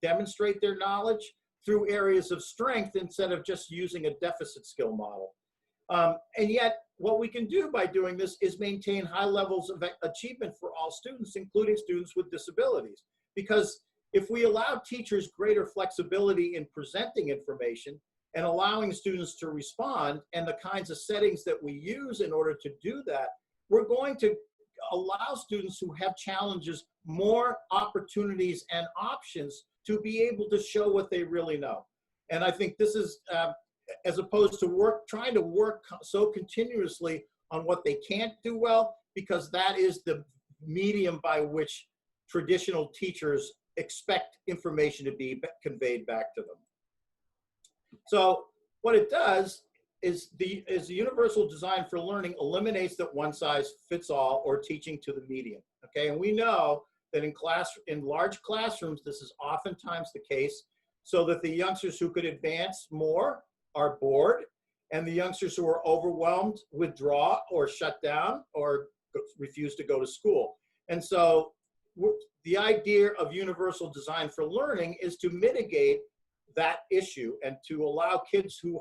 demonstrate their knowledge through areas of strength instead of just using a deficit skill model. And yet, what we can do by doing this is maintain high levels of achievement for all students, including students with disabilities. Because if we allow teachers greater flexibility in presenting information and allowing students to respond, and the kinds of settings that we use in order to do that, we're going to allow students who have challenges more opportunities and options to be able to show what they really know. And I think this is, as opposed to trying to work so continuously on what they can't do well, because that is the medium by which traditional teachers expect information to be conveyed back to them. So what it does is the universal design for learning eliminates that one size fits all or teaching to the median. Okay, and we know that in large classrooms, this is oftentimes the case, so that the youngsters who could advance more are bored, and the youngsters who are overwhelmed withdraw or shut down or refuse to go to school. And so the idea of universal design for learning is to mitigate that issue and to allow kids who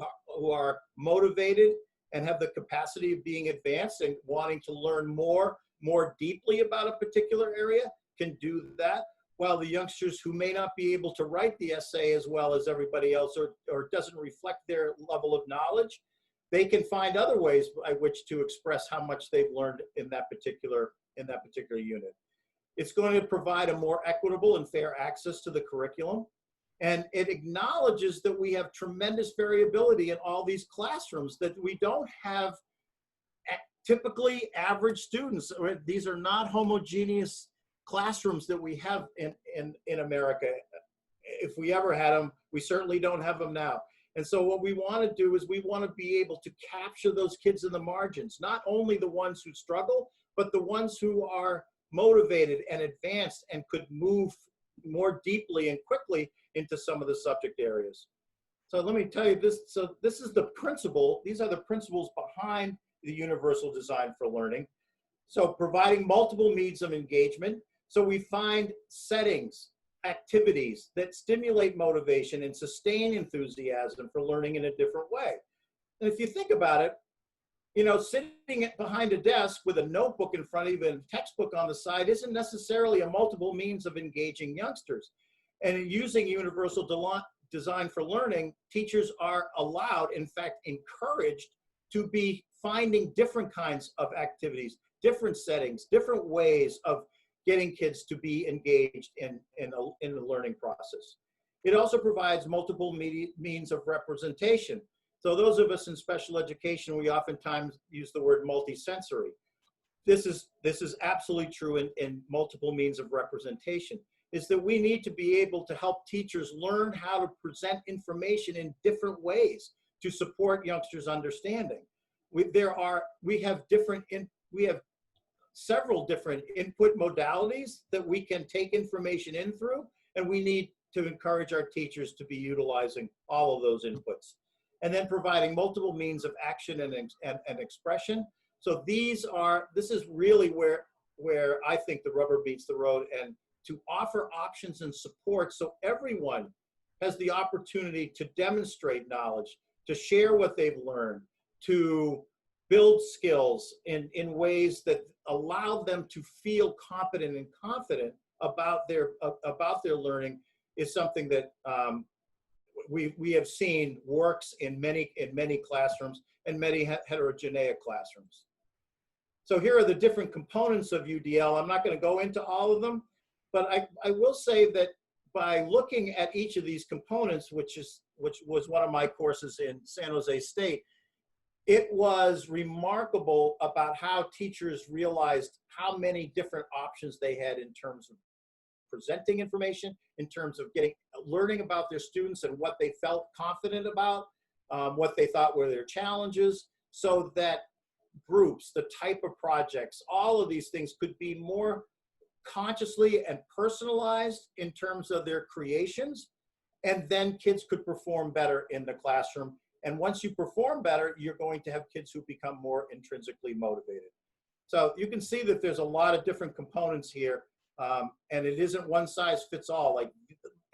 are motivated and have the capacity of being advanced and wanting to learn more deeply about a particular area can do that, while the youngsters who may not be able to write the essay as well as everybody else, or doesn't reflect their level of knowledge, they can find other ways by which to express how much they've learned in that particular unit. It's going to provide a more equitable and fair access to the curriculum. And it acknowledges that we have tremendous variability in all these classrooms, that we don't have typically average students. These are not homogeneous classrooms that we have in America. If we ever had them, we certainly don't have them now. And so what we want to do is we want to be able to capture those kids in the margins, not only the ones who struggle, but the ones who are motivated and advanced and could move more deeply and quickly into some of the subject areas. So let me tell you this. So this is the principle. These are the principles behind the universal design for learning. So providing multiple means of engagement. So we find settings, activities that stimulate motivation and sustain enthusiasm for learning in a different way. And if you think about it, you know, sitting behind a desk with a notebook in front of you and a textbook on the side isn't necessarily a multiple means of engaging youngsters. And using universal design for learning, teachers are allowed, in fact, encouraged to be finding different kinds of activities, different settings, different ways of getting kids to be engaged in the learning process. It also provides multiple means of representation. So those of us in special education, we oftentimes use the word multisensory. This is absolutely true in multiple means of representation, is that we need to be able to help teachers learn how to present information in different ways to support youngsters' understanding. We have several different input modalities that we can take information in through, and we need to encourage our teachers to be utilizing all of those inputs. And then providing multiple means of action and expression. So this is really where I think the rubber meets the road, and to offer options and support so everyone has the opportunity to demonstrate knowledge, to share what they've learned, to build skills in ways that allow them to feel competent and confident about their learning, is something that we have seen works in many classrooms and many heterogeneous classrooms. So here are the different components of UDL. I'm not going to go into all of them, but I will say that by looking at each of these components, which was one of my courses in San Jose State, it was remarkable about how teachers realized how many different options they had in terms of presenting information, in terms of learning about their students and what they felt confident about, what they thought were their challenges, so that groups, the type of projects, all of these things could be more consciously and personalized in terms of their creations, and then kids could perform better in the classroom. And once you perform better, you're going to have kids who become more intrinsically motivated. So you can see that there's a lot of different components here, and it isn't one size fits all.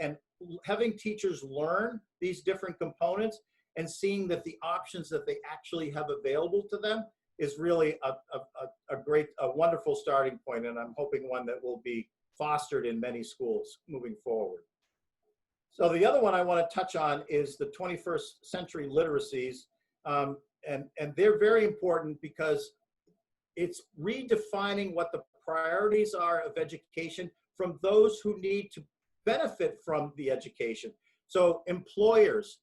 And having teachers learn these different components and seeing that the options that they actually have available to them is really a wonderful starting point, and I'm hoping one that will be fostered in many schools moving forward. So the other one I want to touch on is the 21st century literacies, and they're very important because it's redefining what the priorities are of education from those who need to benefit from the education. So employers,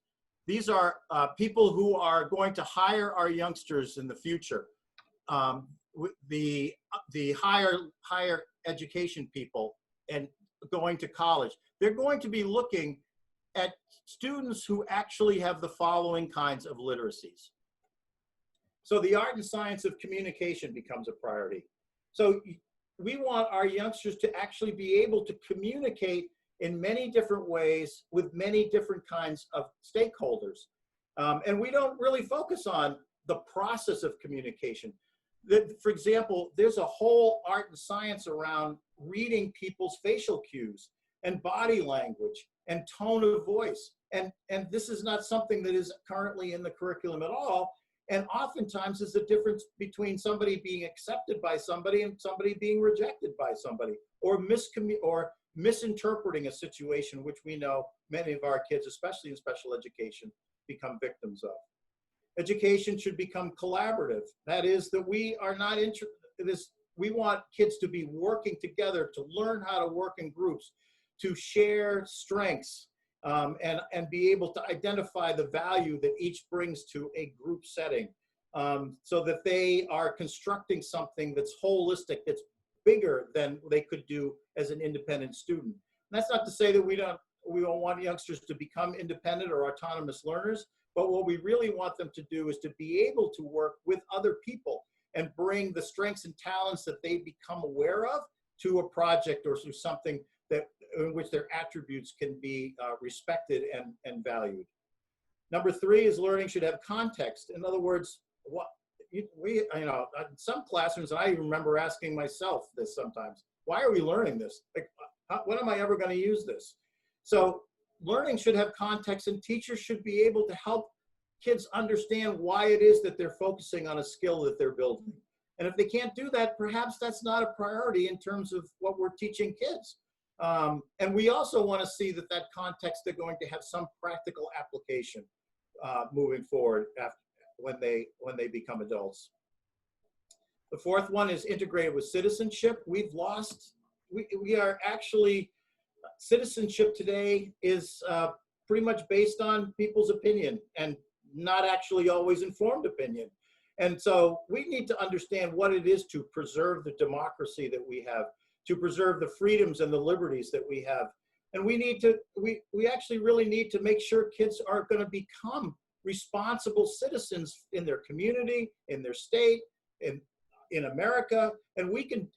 these are people who are going to hire our youngsters in the future. The higher education people and going to college, they're going to be looking at students who actually have the following kinds of literacies. So the art and science of communication becomes a priority. So we want our youngsters to actually be able to communicate in many different ways with many different kinds of stakeholders. And we don't really focus on the process of communication. For example, there's a whole art and science around reading people's facial cues and body language and tone of voice. And this is not something that is currently in the curriculum at all. And oftentimes there's a difference between somebody being accepted by somebody and somebody being rejected by somebody, or misinterpreting a situation, which we know many of our kids, especially in special education, become victims of. Education should become collaborative. That is, that we are not interested in this. We want kids to be working together, to learn how to work in groups, to share strengths, and be able to identify the value that each brings to a group setting, so that they are constructing something that's holistic, that's bigger than they could do as an independent student. And that's not to say that we don't want youngsters to become independent or autonomous learners, but what we really want them to do is to be able to work with other people and bring the strengths and talents that they become aware of to a project or to something that in which their attributes can be respected and valued. Number 3 is learning should have context. In other words, some classrooms, and I remember asking myself this sometimes, why are we learning this? Like, when am I ever going to use this? So learning should have context, and teachers should be able to help kids understand why it is that they're focusing on a skill that they're building. And if they can't do that, perhaps that's not a priority in terms of what we're teaching kids. And we also want to see that context, they're going to have some practical application moving forward when they become adults. The 4th one is integrated with citizenship. We are actually, citizenship today is pretty much based on people's opinion and not actually always informed opinion. And so we need to understand what it is to preserve the democracy that we have, to preserve the freedoms and the liberties that we have. And we actually really need to make sure kids are going to become responsible citizens in their community, in their state, and in America, and we can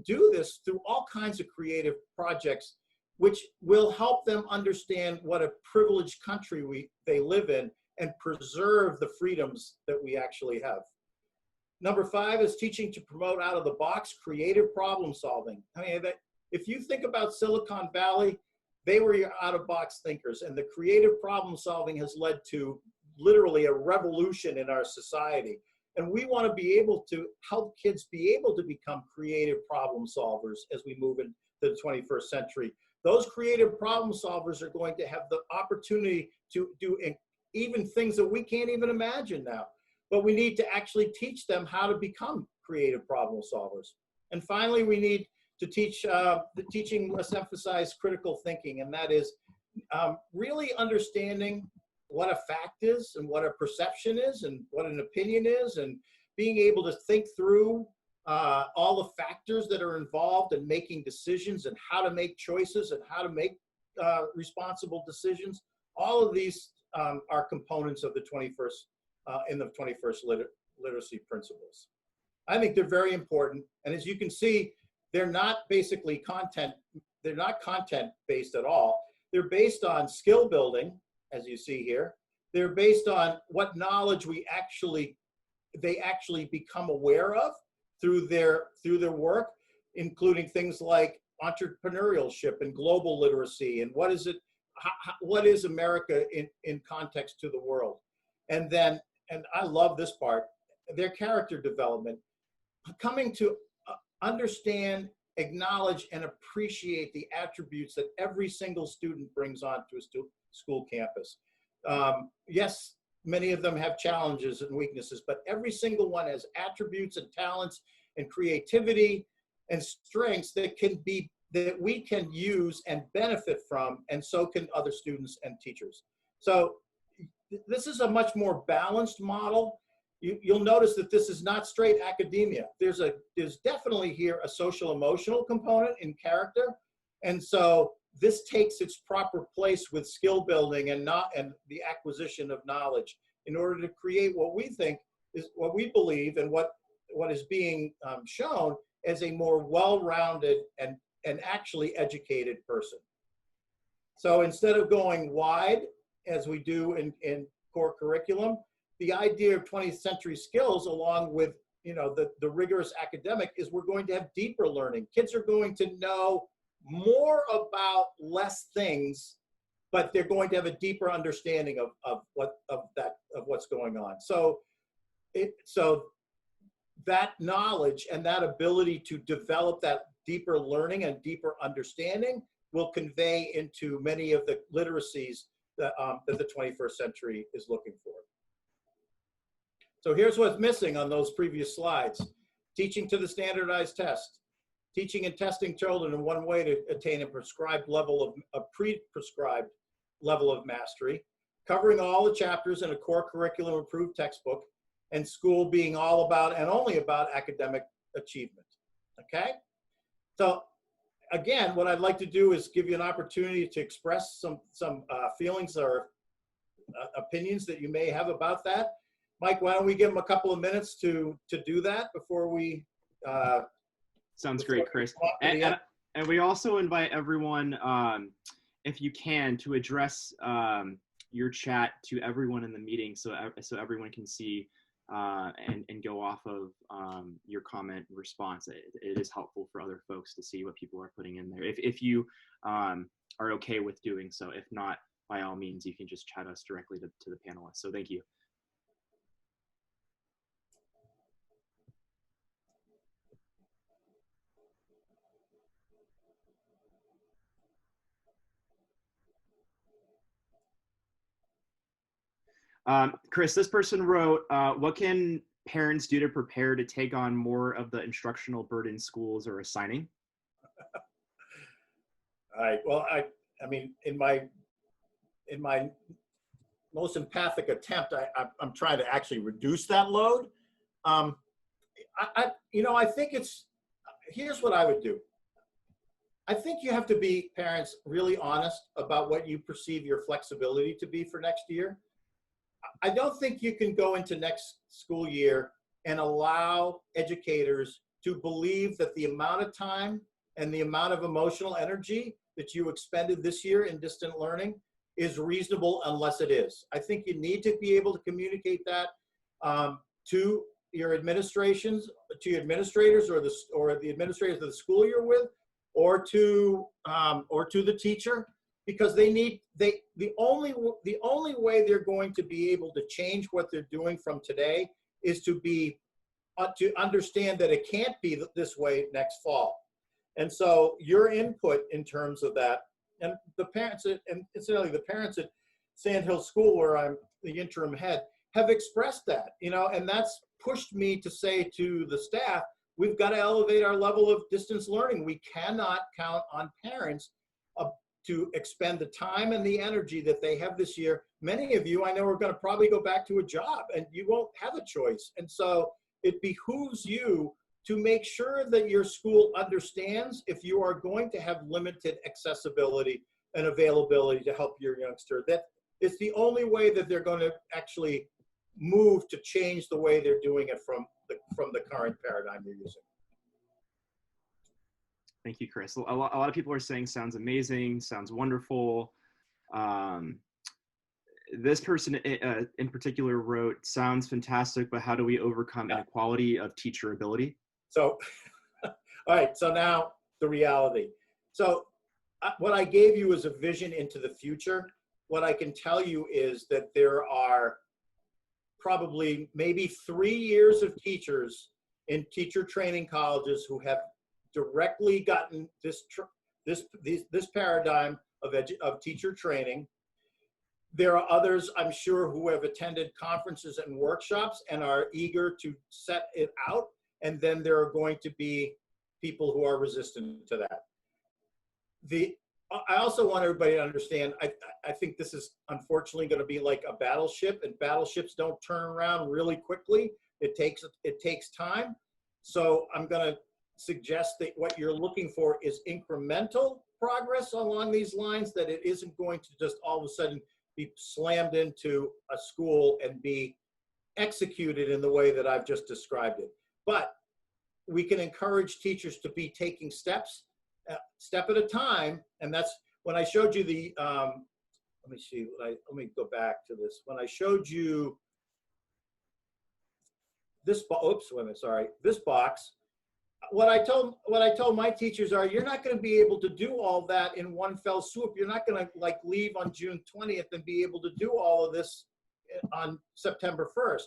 do this through all kinds of creative projects, which will help them understand what a privileged country they live in and preserve the freedoms that we actually have. Number 5 is teaching to promote out of the box creative problem solving. I mean, if you think about Silicon Valley, they were your out of box thinkers, and the creative problem solving has led to literally a revolution in our society. And we want to be able to help kids be able to become creative problem solvers as we move into the 21st century. Those creative problem solvers are going to have the opportunity to do even things that we can't even imagine now. But we need to actually teach them how to become creative problem solvers. And finally, we need to teach, the teaching must emphasize critical thinking, and that is really understanding what a fact is and what a perception is and what an opinion is, and being able to think through all the factors that are involved in making decisions and how to make choices and how to make responsible decisions. All of these are components of the 21st, in the 21st literacy principles. I think they're very important. And as you can see, they're not basically content, they're not content-based at all. They're based on skill building, as you see here. They're based on what knowledge they actually become aware of through their work, including things like entrepreneurship and global literacy, and what is America in context to the world. And then, and I love this part, their character development, coming to understand, acknowledge, and appreciate the attributes that every single student brings onto a school campus. Yes, many of them have challenges and weaknesses, but every single one has attributes and talents and creativity and strengths that we can use and benefit from, and so can other students and teachers. So this is a much more balanced model. You'll notice that this is not straight academia. There's definitely here a social emotional component in character, and so this takes its proper place with skill building and the acquisition of knowledge in order to create what we think is what we believe and what is being shown as a more well-rounded and actually educated person. So instead of going wide as we do in core curriculum, the idea of 20th century skills, along with the rigorous academic, is we're going to have deeper learning. Kids are going to know more about less things, but they're going to have a deeper understanding of what's going on. So that knowledge and that ability to develop that deeper learning and deeper understanding will convey into many of the literacies that the 21st century is looking for. So here's what's missing on those previous slides. Teaching to the standardized test. Teaching and testing children in one way to attain a prescribed level a pre-prescribed level of mastery. Covering all the chapters in a core curriculum approved textbook, and school being all about and only about academic achievement. Okay? So again, what I'd like to do is give you an opportunity to express some feelings or opinions that you may have about that. Mike, why don't we give them a couple of minutes to do that before we Sounds great, Chris. And we also invite everyone, if you can, to address your chat to everyone in the meeting, so everyone can see and go off of your comment response. It is helpful for other folks to see what people are putting in there. If you are okay with doing so. If not, by all means, you can just chat us directly to the panelists. So thank you. Chris, this person wrote, what can parents do to prepare to take on more of the instructional burden schools are assigning? All right, well, I mean, in my most empathic attempt, I'm trying to actually reduce that load. I think here's what I would do. I think you have to be, parents, really honest about what you perceive your flexibility to be for next year. I don't think you can go into next school year and allow educators to believe that the amount of time and the amount of emotional energy that you expended this year in distant learning is reasonable unless it is. I think you need to be able to communicate that to your administrations, to your administrators or the administrators of the school you're with, or to the teacher, because the only way they're going to be able to change what they're doing from today is to understand that it can't be this way next fall. And so your input in terms of that, and the parents, and incidentally, the parents at Sand Hill School, where I'm the interim head, have expressed that, and that's pushed me to say to the staff, we've got to elevate our level of distance learning. We cannot count on parents to expend the time and the energy that they have this year. Many of you, I know, are going to probably go back to a job and you won't have a choice. And so it behooves you to make sure that your school understands if you are going to have limited accessibility and availability to help your youngster. That it's the only way that they're going to actually move to change the way they're doing it from the current paradigm they're using. Thank you, Chris. A lot of people are saying sounds amazing, sounds wonderful. This person in particular wrote, sounds fantastic, but how do we overcome inequality of teacher ability? So, all right, so now the reality. So what I gave you is a vision into the future. What I can tell you is that there are probably maybe 3 years of teachers in teacher training colleges who have directly gotten this paradigm of teacher training. There are others, I'm sure, who have attended conferences and workshops and are eager to set it out. And then there are going to be people who are resistant to that. I also want everybody to understand, I think this is unfortunately going to be like a battleship, and battleships don't turn around really quickly. It takes time. So I'm going to suggest that what you're looking for is incremental progress along these lines, that it isn't going to just all of a sudden be slammed into a school and be executed in the way that I've just described it. But we can encourage teachers to be taking steps, step at a time. And that's when I showed you the, let me go back to this. When I showed you this, this box, what I told my teachers are, you're not going to be able to do all that in one fell swoop. You're not going to like leave on June 20th and be able to do all of this on September 1st.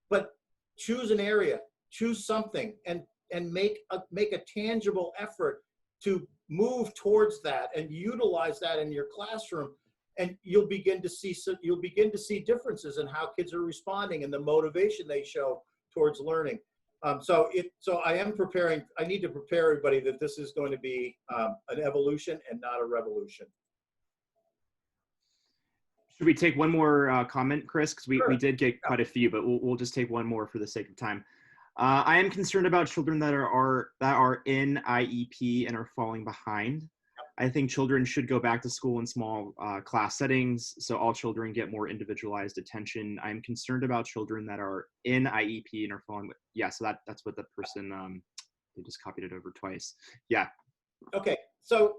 But choose an area, choose something, and make a tangible effort to move towards that and utilize that in your classroom, and you'll begin to see differences in how kids are responding and the motivation they show towards learning. So I am preparing. I need to prepare everybody that this is going to be an evolution and not a revolution. Should we take one more comment, Chris? Because Sure. we did get quite a few, but we'll just take one more for the sake of time. I am concerned about children that are in IEP and are falling behind. I think children should go back to school in small class settings so all children get more individualized attention. I'm concerned about children that are in IEP and are falling. Yeah, so that's what the person, they just copied it over twice. Yeah. Okay, so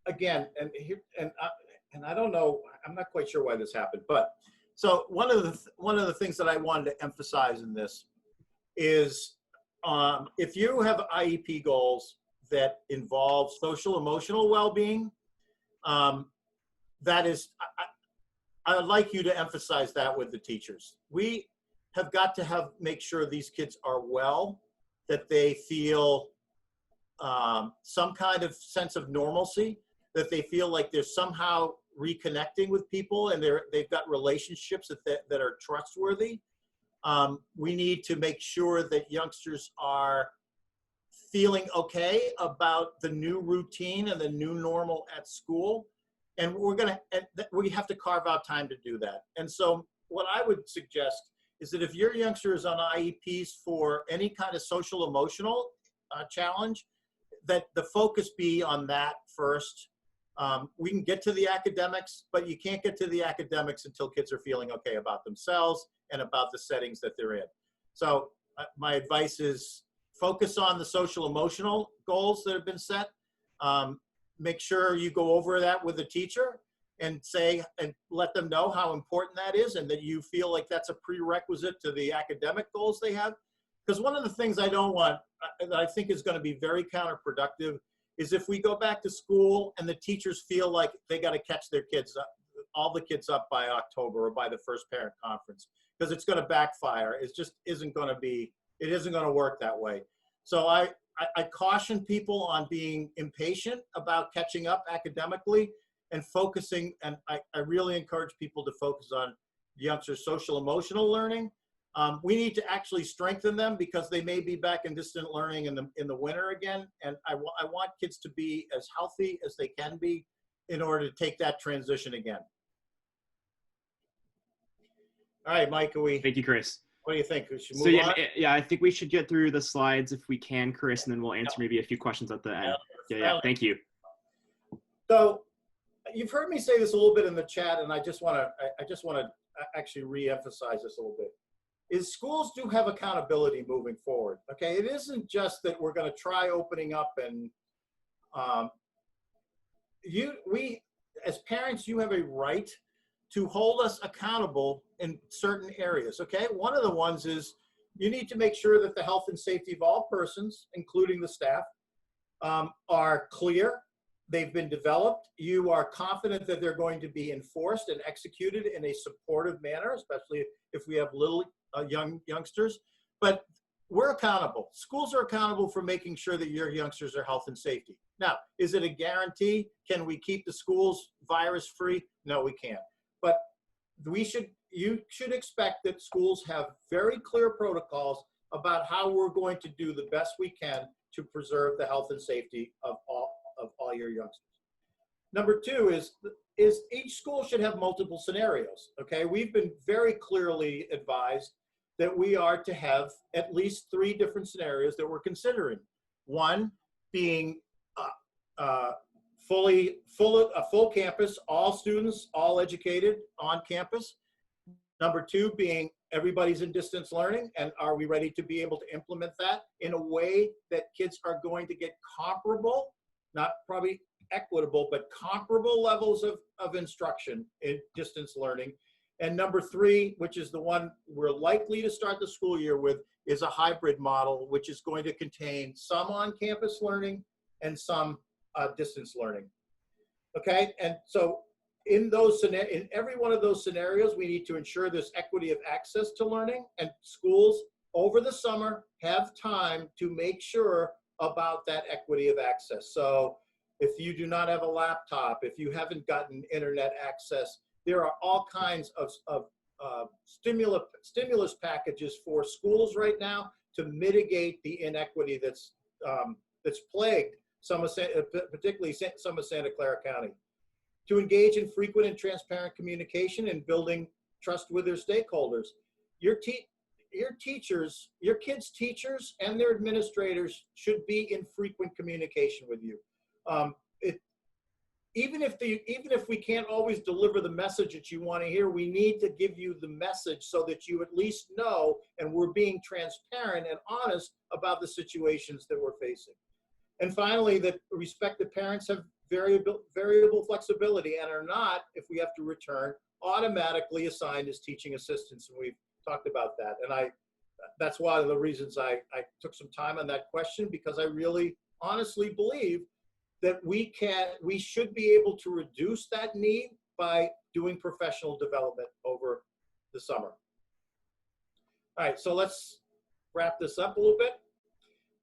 again, and I don't know, I'm not quite sure why this happened, but so one of the things that I wanted to emphasize in this is if you have IEP goals that involve social emotional well-being, that is, I would like you to emphasize that with the teachers. We have got to make sure these kids are well, that they feel some kind of sense of normalcy, that they feel like they're somehow reconnecting with people and they've got relationships that are trustworthy. We need to make sure that youngsters are feeling okay about the new routine and the new normal at school. And we have to carve out time to do that. And so what I would suggest is that if your youngster is on IEPs for any kind of social emotional challenge, that the focus be on that first. We can get to the academics, but you can't get to the academics until kids are feeling okay about themselves and about the settings that they're in. So my advice is focus on the social emotional goals that have been set. Make sure you go over that with the teacher and say, and let them know how important that is, and that you feel like that's a prerequisite to the academic goals they have. Because one of the things I don't want, that I think is going to be very counterproductive, is if we go back to school and the teachers feel like they got to catch their kids up, all the kids up by October or by the first parent conference, because it's going to backfire. It just isn't going to be, it isn't going to work that way. So I caution people on being impatient about catching up academically and focusing, and I really encourage people to focus on youngsters' social emotional learning. We need to actually strengthen them because they may be back in distant learning in the winter again. And I want kids to be as healthy as they can be in order to take that transition again. All right, Mike, Thank you, Chris. What do you think? We should move So on? yeah, I think we should get through the slides if we can, Chris, and then we'll answer maybe a few questions at the end. Yeah, thank you. So you've heard me say this a little bit in the chat, and I just want to actually re-emphasize this a little bit. Is schools do have accountability moving forward. Okay, it isn't just that we're going to try opening up and we as parents, you have a right to hold us accountable in certain areas. Okay, one of the ones is you need to make sure that the health and safety of all persons, including the staff, are clear. They've been developed. You are confident that they're going to be enforced and executed in a supportive manner, especially if we have little youngsters. But we're accountable. Schools are accountable for making sure that your youngsters are health and safety. Now, is it a guarantee? Can we keep the schools virus-free? No, we can't. But you should expect that schools have very clear protocols about how we're going to do the best we can to preserve the health and safety of all your youngsters. Number two is each school should have multiple scenarios. Okay, we've been very clearly advised that we are to have at least 3 different scenarios that we're considering. One being a full campus, all students, all educated on campus. Number 2 being everybody's in distance learning, and are we ready to be able to implement that in a way that kids are going to get comparable, not probably equitable, but comparable levels of instruction in distance learning. And number 3, which is the one we're likely to start the school year with, is a hybrid model, which is going to contain some on-campus learning and some distance learning. Okay, and so in every one of those scenarios, we need to ensure there's equity of access to learning, and schools over the summer have time to make sure about that equity of access. So if you do not have a laptop, if you haven't gotten internet access, there are all kinds of stimulus packages for schools right now to mitigate the inequity that's plagued particularly some of Santa Clara County. To engage in frequent and transparent communication and building trust with their stakeholders. Your kids' teachers and their administrators should be in frequent communication with you. Even if we can't always deliver the message that you want to hear, we need to give you the message so that you at least know, and we're being transparent and honest about the situations that we're facing. And finally, that respective parents have variable flexibility and are not, if we have to return, automatically assigned as teaching assistants. And we've talked about that. And that's one of the reasons I took some time on that question, because I really honestly believe that we should be able to reduce that need by doing professional development over the summer. All right, so let's wrap this up a little bit.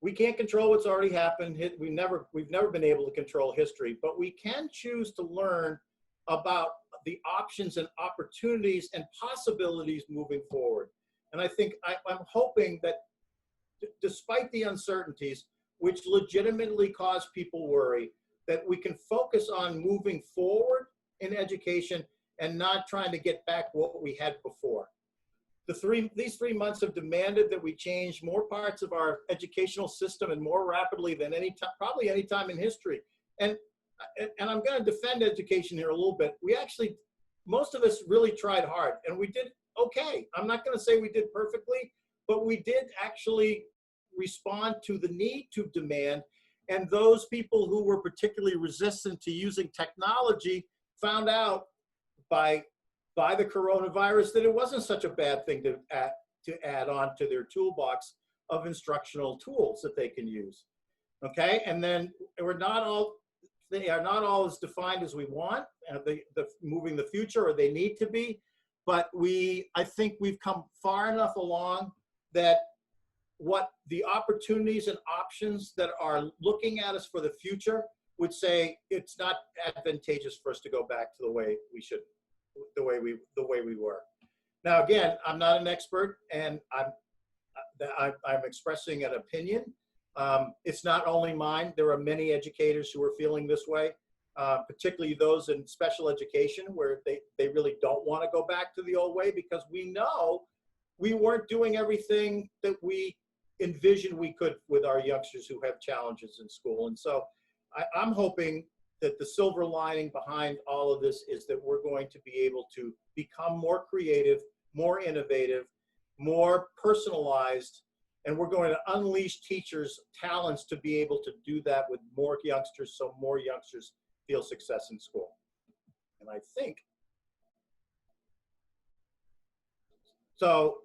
We can't control what's already happened. We've never been able to control history, but we can choose to learn about the options and opportunities and possibilities moving forward. And I think I'm hoping that despite the uncertainties, which legitimately cause people worry, that we can focus on moving forward in education and not trying to get back what we had before. These 3 months have demanded that we change more parts of our educational system and more rapidly than probably any time in history. And I'm going to defend education here a little bit. Most of us really tried hard, and we did okay. I'm not going to say we did perfectly, but we did actually respond to the need to demand. And those people who were particularly resistant to using technology found out by the coronavirus that it wasn't such a bad thing to add on to their toolbox of instructional tools that they can use. Okay, and then they are not all as defined as we want, moving the future, or they need to be, but I think we've come far enough along that what the opportunities and options that are looking at us for the future would say it's not advantageous for us to go back to the way we were. Now, again, I'm not an expert, and I'm expressing an opinion. It's not only mine. There are many educators who are feeling this way, particularly those in special education, where they really don't want to go back to the old way, because we know we weren't doing everything that we envisioned we could with our youngsters who have challenges in school. And so I'm hoping that the silver lining behind all of this is that we're going to be able to become more creative, more innovative, more personalized, and we're going to unleash teachers' talents to be able to do that with more youngsters, so more youngsters feel success in school. And I think, so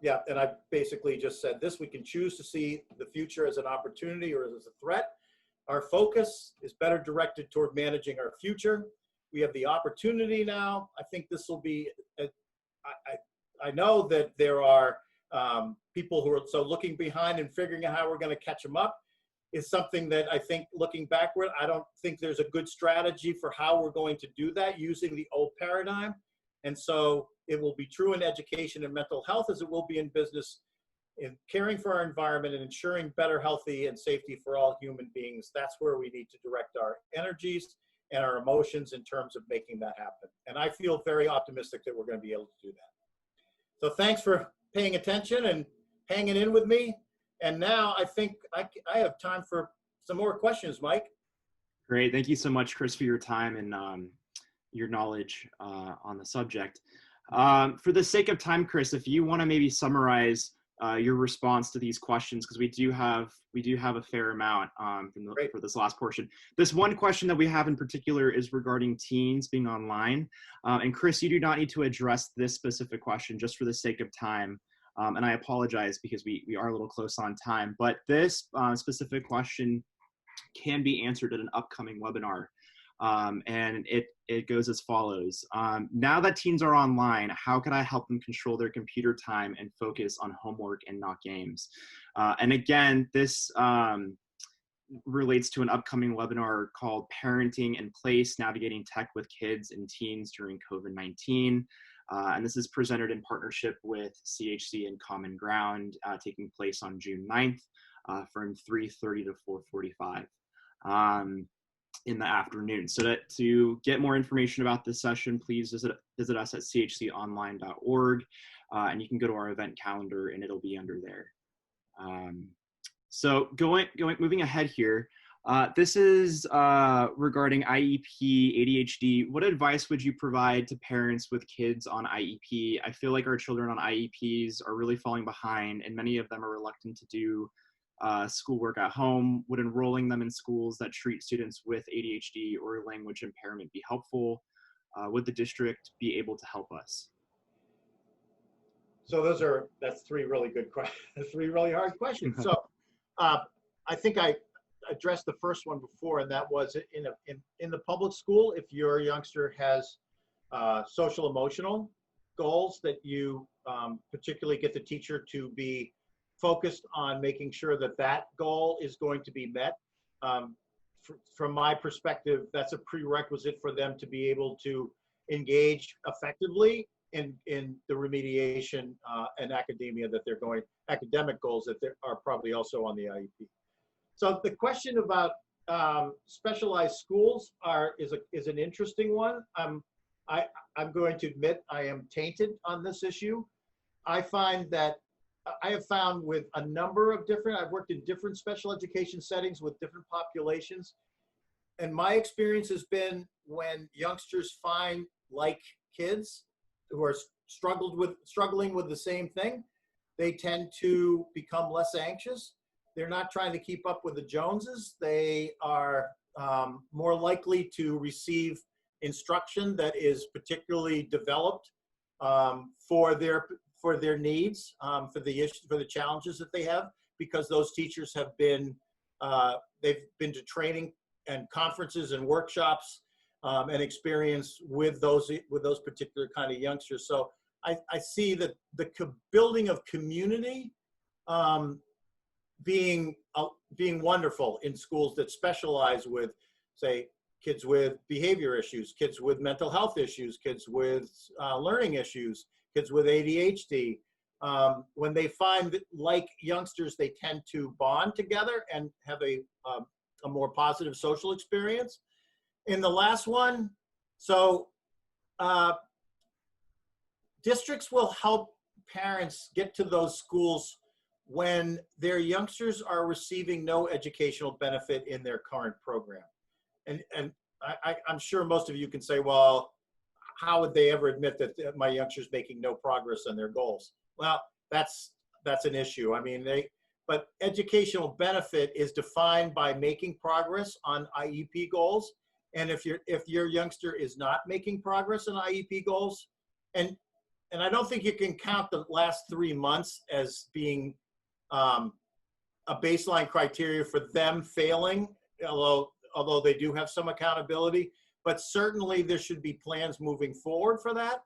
yeah, and I basically just said this: we can choose to see the future as an opportunity or as a threat. Our focus is better directed toward managing our future. We have the opportunity now. I think this will be, I know that there are people who are looking behind and figuring out how we're going to catch them up is something that I think, looking backward, I don't think there's a good strategy for how we're going to do that using the old paradigm. And so it will be true in education and mental health as it will be in business, in caring for our environment and ensuring better, healthy, and safety for all human beings. That's where we need to direct our energies and our emotions in terms of making that happen. And I feel very optimistic that we're going to be able to do that. So thanks for paying attention and hanging in with me. And now I think I have time for some more questions, Mike. Great. Thank you so much, Chris, for your time and your knowledge on the subject. For the sake of time, Chris, if you want to maybe summarize your response to these questions, because we do have a fair amount for this last portion. This one question that we have in particular is regarding teens being online. And Chris, you do not need to address this specific question, just for the sake of time. And I apologize because we are a little close on time, but this specific question can be answered at an upcoming webinar. And it goes as follows. Now that teens are online, how can I help them control their computer time and focus on homework and not games? And again, this relates to an upcoming webinar called Parenting in Place, Navigating Tech with Kids and Teens During COVID-19. And this is presented in partnership with CHC and Common Ground, taking place on June 9th from 3:30 to 4:45. In the afternoon. So to get more information about this session, please visit us at chconline.org, and you can go to our event calendar and it'll be under there. So moving ahead here, this is regarding IEP, ADHD. What advice would you provide to parents with kids on IEP? I feel like our children on IEPs are really falling behind, and many of them are reluctant to do schoolwork at home. Would enrolling them in schools that treat students with ADHD or language impairment be helpful? Would the district be able to help us? So that's three really good questions, three really hard questions. So I think I addressed the first one before, and that was in the public school, if your youngster has social emotional goals, that you particularly get the teacher to be focused on making sure that that goal is going to be met. From my perspective, that's a prerequisite for them to be able to engage effectively in the remediation and academia that they're going, academic goals that are probably also on the IEP. So the question about specialized schools is an interesting one. I'm going to admit I am tainted on this issue. I have found with a number of I've worked in different special education settings with different populations. And my experience has been when youngsters find like kids who are struggling with the same thing, they tend to become less anxious. They're not trying to keep up with the Joneses. They are more likely to receive instruction that is particularly developed for their needs, for the challenges that they have, because those teachers have been they've been to training and conferences and workshops and experience with those particular kind of youngsters. So I see that the building of community being wonderful in schools that specialize with, say, kids with behavior issues, kids with mental health issues, kids with learning issues, kids with ADHD. When they find that, like youngsters, they tend to bond together and have a more positive social experience. In the last one, so districts will help parents get to those schools when their youngsters are receiving no educational benefit in their current program. And I'm sure most of you can say, well, how would they ever admit that my youngster's making no progress on their goals? Well, that's an issue. I mean, but educational benefit is defined by making progress on IEP goals. And if your youngster is not making progress on IEP goals, and I don't think you can count the last 3 months as being a baseline criteria for them failing, although they do have some accountability, but certainly there should be plans moving forward for that.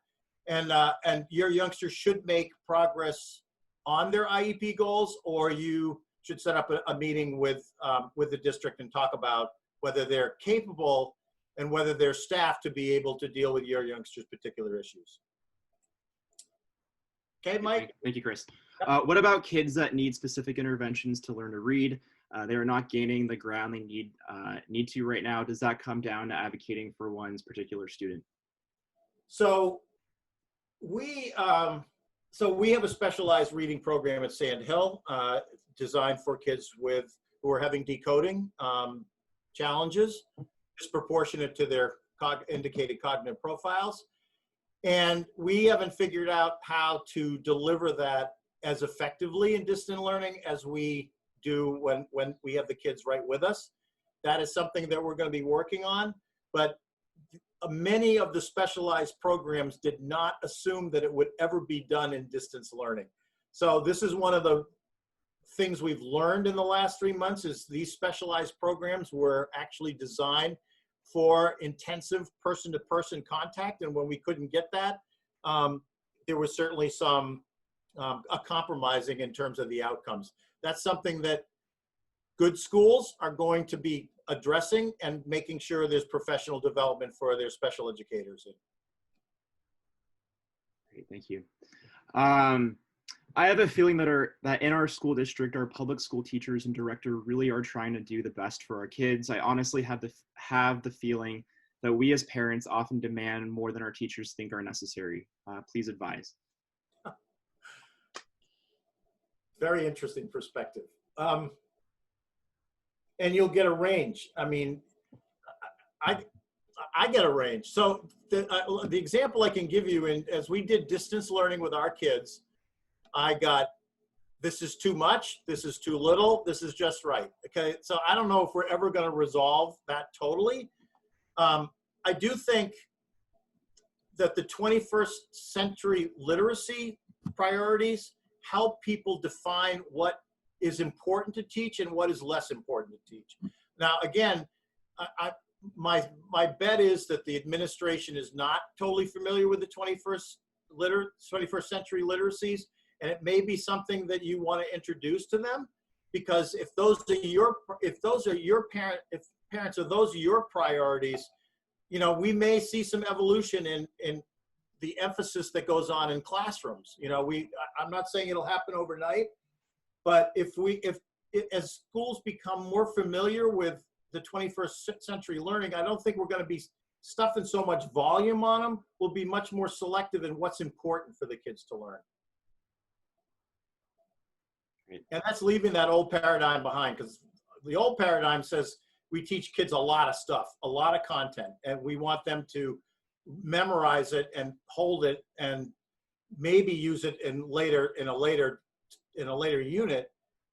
And your youngster should make progress on their IEP goals, or you should set up a meeting with the district and talk about whether they're capable and whether they're staffed to be able to deal with your youngster's particular issues. Okay, Mike? Thank you, Chris. What about kids that need specific interventions to learn to read? They are not gaining the ground they need to right now. Does that come down to advocating for one's particular student? So we have a specialized reading program at Sand Hill, designed for kids who are having decoding challenges, disproportionate to their indicated cognitive profiles. And we haven't figured out how to deliver that as effectively in distant learning as we do when we have the kids right with us. That is something that we're going to be working on, but many of the specialized programs did not assume that it would ever be done in distance learning. So this is one of the things we've learned in the last 3 months, is these specialized programs were actually designed for intensive person-to-person contact. And when we couldn't get that, there was certainly some a compromising in terms of the outcomes. That's something that good schools are going to be addressing and making sure there's professional development for their special educators. Great, thank you. I have a feeling that in our school district, our public school teachers and director really are trying to do the best for our kids. I honestly have the feeling that we as parents often demand more than our teachers think are necessary. Please advise. Very interesting perspective. And you'll get a range. I mean, I get a range. So the example I can give you, as we did distance learning with our kids, I got, this is too much, this is too little, this is just right. Okay, so I don't know if we're ever going to resolve that totally. I do think that the 21st century literacy priorities help people define what is important to teach and what is less important to teach. Now, again, my bet is that the administration is not totally familiar with the 21st century literacies, and it may be something that you want to introduce to them, because if parents are those are your priorities, you know, we may see some evolution in the emphasis that goes on in classrooms. You know, I'm not saying it'll happen overnight, but if as schools become more familiar with the 21st century learning, I don't think we're going to be stuffing so much volume on them. We'll be much more selective in what's important for the kids to learn. Great. And that's leaving that old paradigm behind, because the old paradigm says we teach kids a lot of stuff, a lot of content, and we want them to memorize it and hold it and maybe use it in a later in a later unit,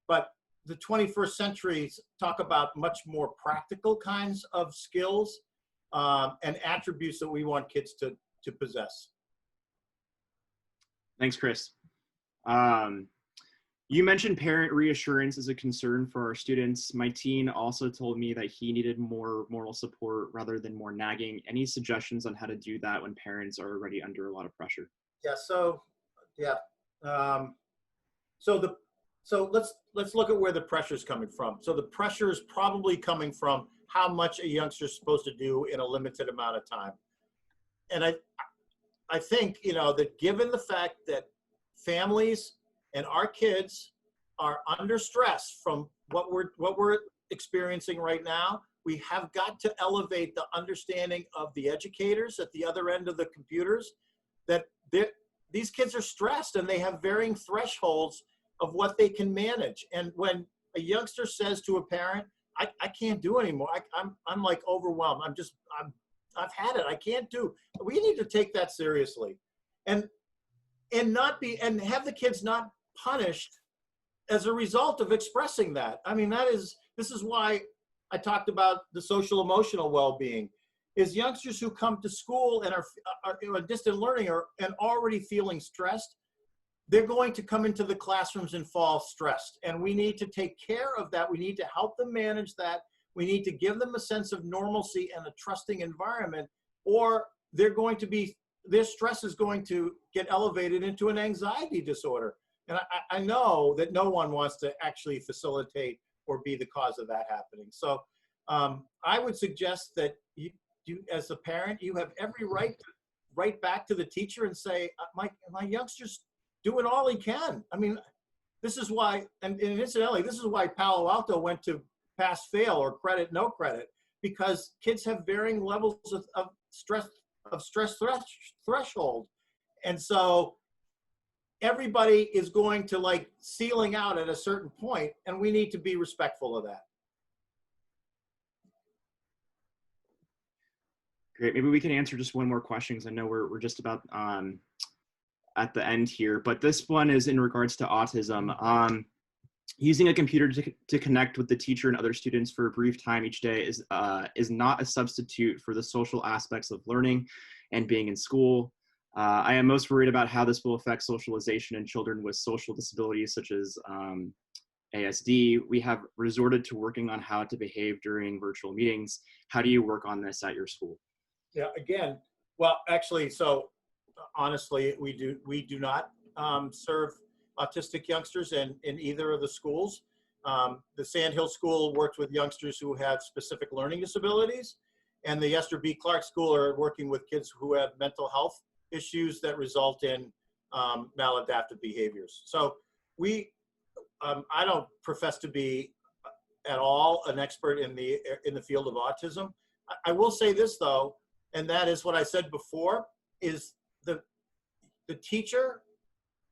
but the 21st century talk about much more practical kinds of skills and attributes that we want kids to possess. Thanks, Chris. You mentioned parent reassurance is a concern for our students. My teen also told me that he needed more moral support rather than more nagging. Any suggestions on how to do that when parents are already under a lot of pressure? Yeah. So let's look at where the pressure is coming from. So the pressure is probably coming from how much a youngster is supposed to do in a limited amount of time. And I think, that given the fact that families and our kids are under stress from what we're experiencing right now, we have got to elevate the understanding of the educators at the other end of the computers that these kids are stressed and they have varying thresholds of what they can manage. And when a youngster says to a parent, I can't do anymore. I'm like overwhelmed. I've had it. I can't do. We need to take that seriously, and have the kids not punished as a result of expressing that. I mean, this is why I talked about the social emotional well-being. Is youngsters who come to school and are distant learning and already feeling stressed, they're going to come into the classrooms and fall stressed. And we need to take care of that. We need to help them manage that. We need to give them a sense of normalcy and a trusting environment, or their stress is going to get elevated into an anxiety disorder. And I know that no one wants to actually facilitate or be the cause of that happening. So I would suggest that you, as a parent, you have every right to write back to the teacher and say, my youngster's doing all he can. I mean, this is why, and incidentally, this is why Palo Alto went to pass fail or credit no credit, because kids have varying levels of stress threshold. And so everybody is going to ceiling out at a certain point, and we need to be respectful of that. Great. Maybe we can answer just one more question, because I know we're just about at the end here, but this one is in regards to autism. Using a computer to connect with the teacher and other students for a brief time each day is not a substitute for the social aspects of learning and being in school. I am most worried about how this will affect socialization in children with social disabilities such as ASD. We have resorted to working on how to behave during virtual meetings. How do you work on this at your school? Yeah, again, well, actually, so honestly, we do not serve autistic youngsters in either of the schools. The Sandhill School worked with youngsters who have specific learning disabilities, and the Esther B. Clark School are working with kids who have mental health issues that result in maladaptive behaviors. So I don't profess to be at all an expert in the field of autism. I will say this though, and that is what I said before, is the teacher,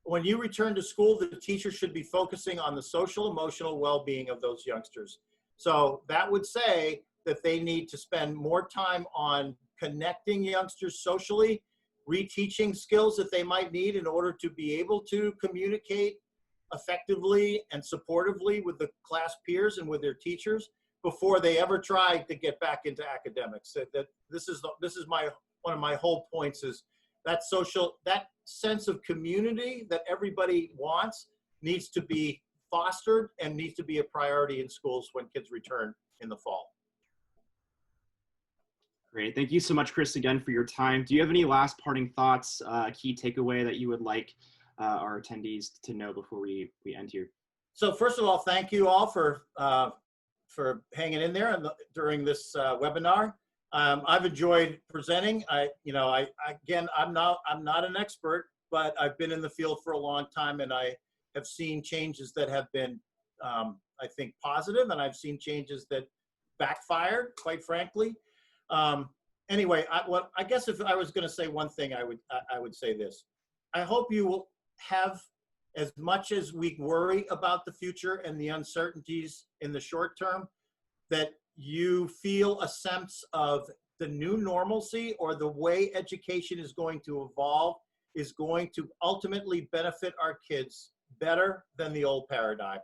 when you return to school, the teacher should be focusing on the social emotional well-being of those youngsters. So that would say that they need to spend more time on connecting youngsters socially, reteaching skills that they might need in order to be able to communicate effectively and supportively with the class peers and with their teachers before they ever try to get back into academics. That this is one of my whole points is that sense of community that everybody wants needs to be fostered and needs to be a priority in schools when kids return in the fall. Great. Thank you so much, Chris, again for your time. Do you have any last parting thoughts, key takeaway that you would like our attendees to know before we end here? So first of all, thank you all for hanging in there during this webinar. I've enjoyed presenting. Again, I'm not an expert, but I've been in the field for a long time, and I have seen changes that have been, I think, positive, and I've seen changes that backfired, quite frankly. Anyway, I guess if I was going to say one thing, I would say this. I hope you will have, as much as we worry about the future and the uncertainties in the short term, that you feel a sense of the new normalcy, or the way education is going to evolve is going to ultimately benefit our kids better than the old paradigm.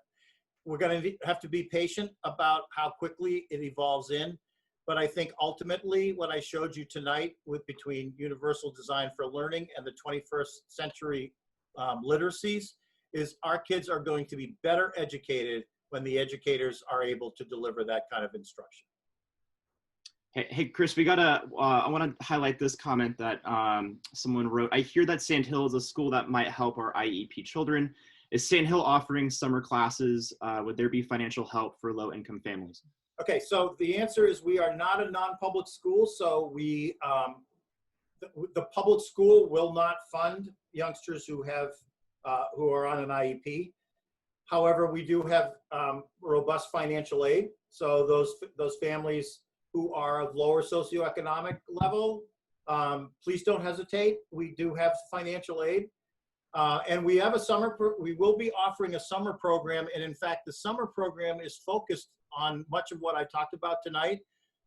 We're going to have to be patient about how quickly it evolves in. But I think ultimately what I showed you tonight with between universal design for learning and the 21st century literacies is our kids are going to be better educated when the educators are able to deliver that kind of instruction. Hey, Chris, I want to highlight this comment that someone wrote. I hear that Sand Hill is a school that might help our IEP children. Is Sand Hill offering summer classes? Would there be financial help for low-income families? Okay, so the answer is we are not a non-public school, so the public school will not fund youngsters who are on an IEP. However, we do have robust financial aid. So those families who are of lower socioeconomic level, please don't hesitate. We do have financial aid. And we have we will be offering a summer program. And in fact, the summer program is focused on much of what I talked about tonight,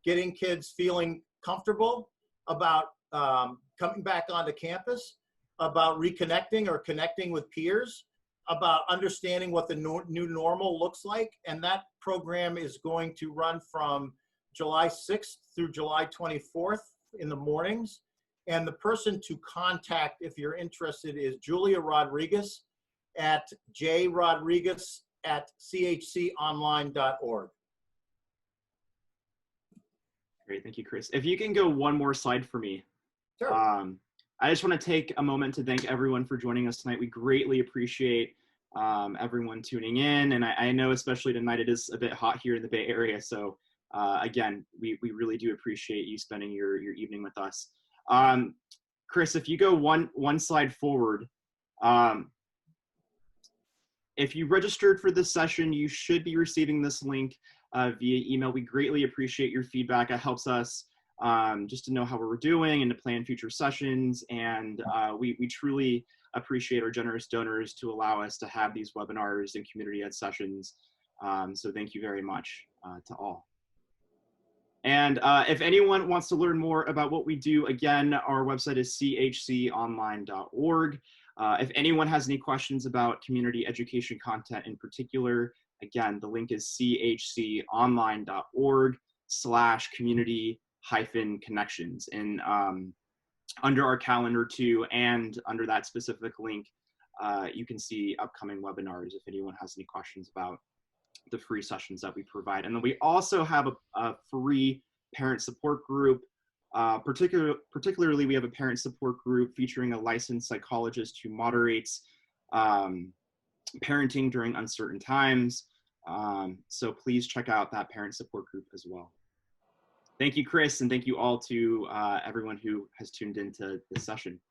getting kids feeling comfortable about coming back onto campus, about reconnecting or connecting with peers, about understanding what the new normal looks like. And that program is going to run from July 6th through July 24th in the mornings. And the person to contact if you're interested is Julia Rodriguez at jrodriguez@chconline.org. Great, thank you, Chris. If you can go one more slide for me. Sure. I just want to take a moment to thank everyone for joining us tonight. We greatly appreciate everyone tuning in. And I know especially tonight it is a bit hot here in the Bay Area. So again, we really do appreciate you spending your evening with us. Chris, if you go one slide forward, if you registered for this session, you should be receiving this link via email. We greatly appreciate your feedback. It helps us just to know how we're doing and to plan future sessions. And we truly appreciate our generous donors to allow us to have these webinars and community ed sessions. So thank you very much to all. And if anyone wants to learn more about what we do, again, our website is chconline.org. If anyone has any questions about community education content in particular, again, the link is chconline.org/community-connections. And under our calendar too, and under that specific link, you can see upcoming webinars if anyone has any questions about the free sessions that we provide. And then we also have a free parent support group. Particularly, we have a parent support group featuring a licensed psychologist who moderates parenting during uncertain times. So please check out that parent support group as well. Thank you, Chris, and thank you all to everyone who has tuned into this session.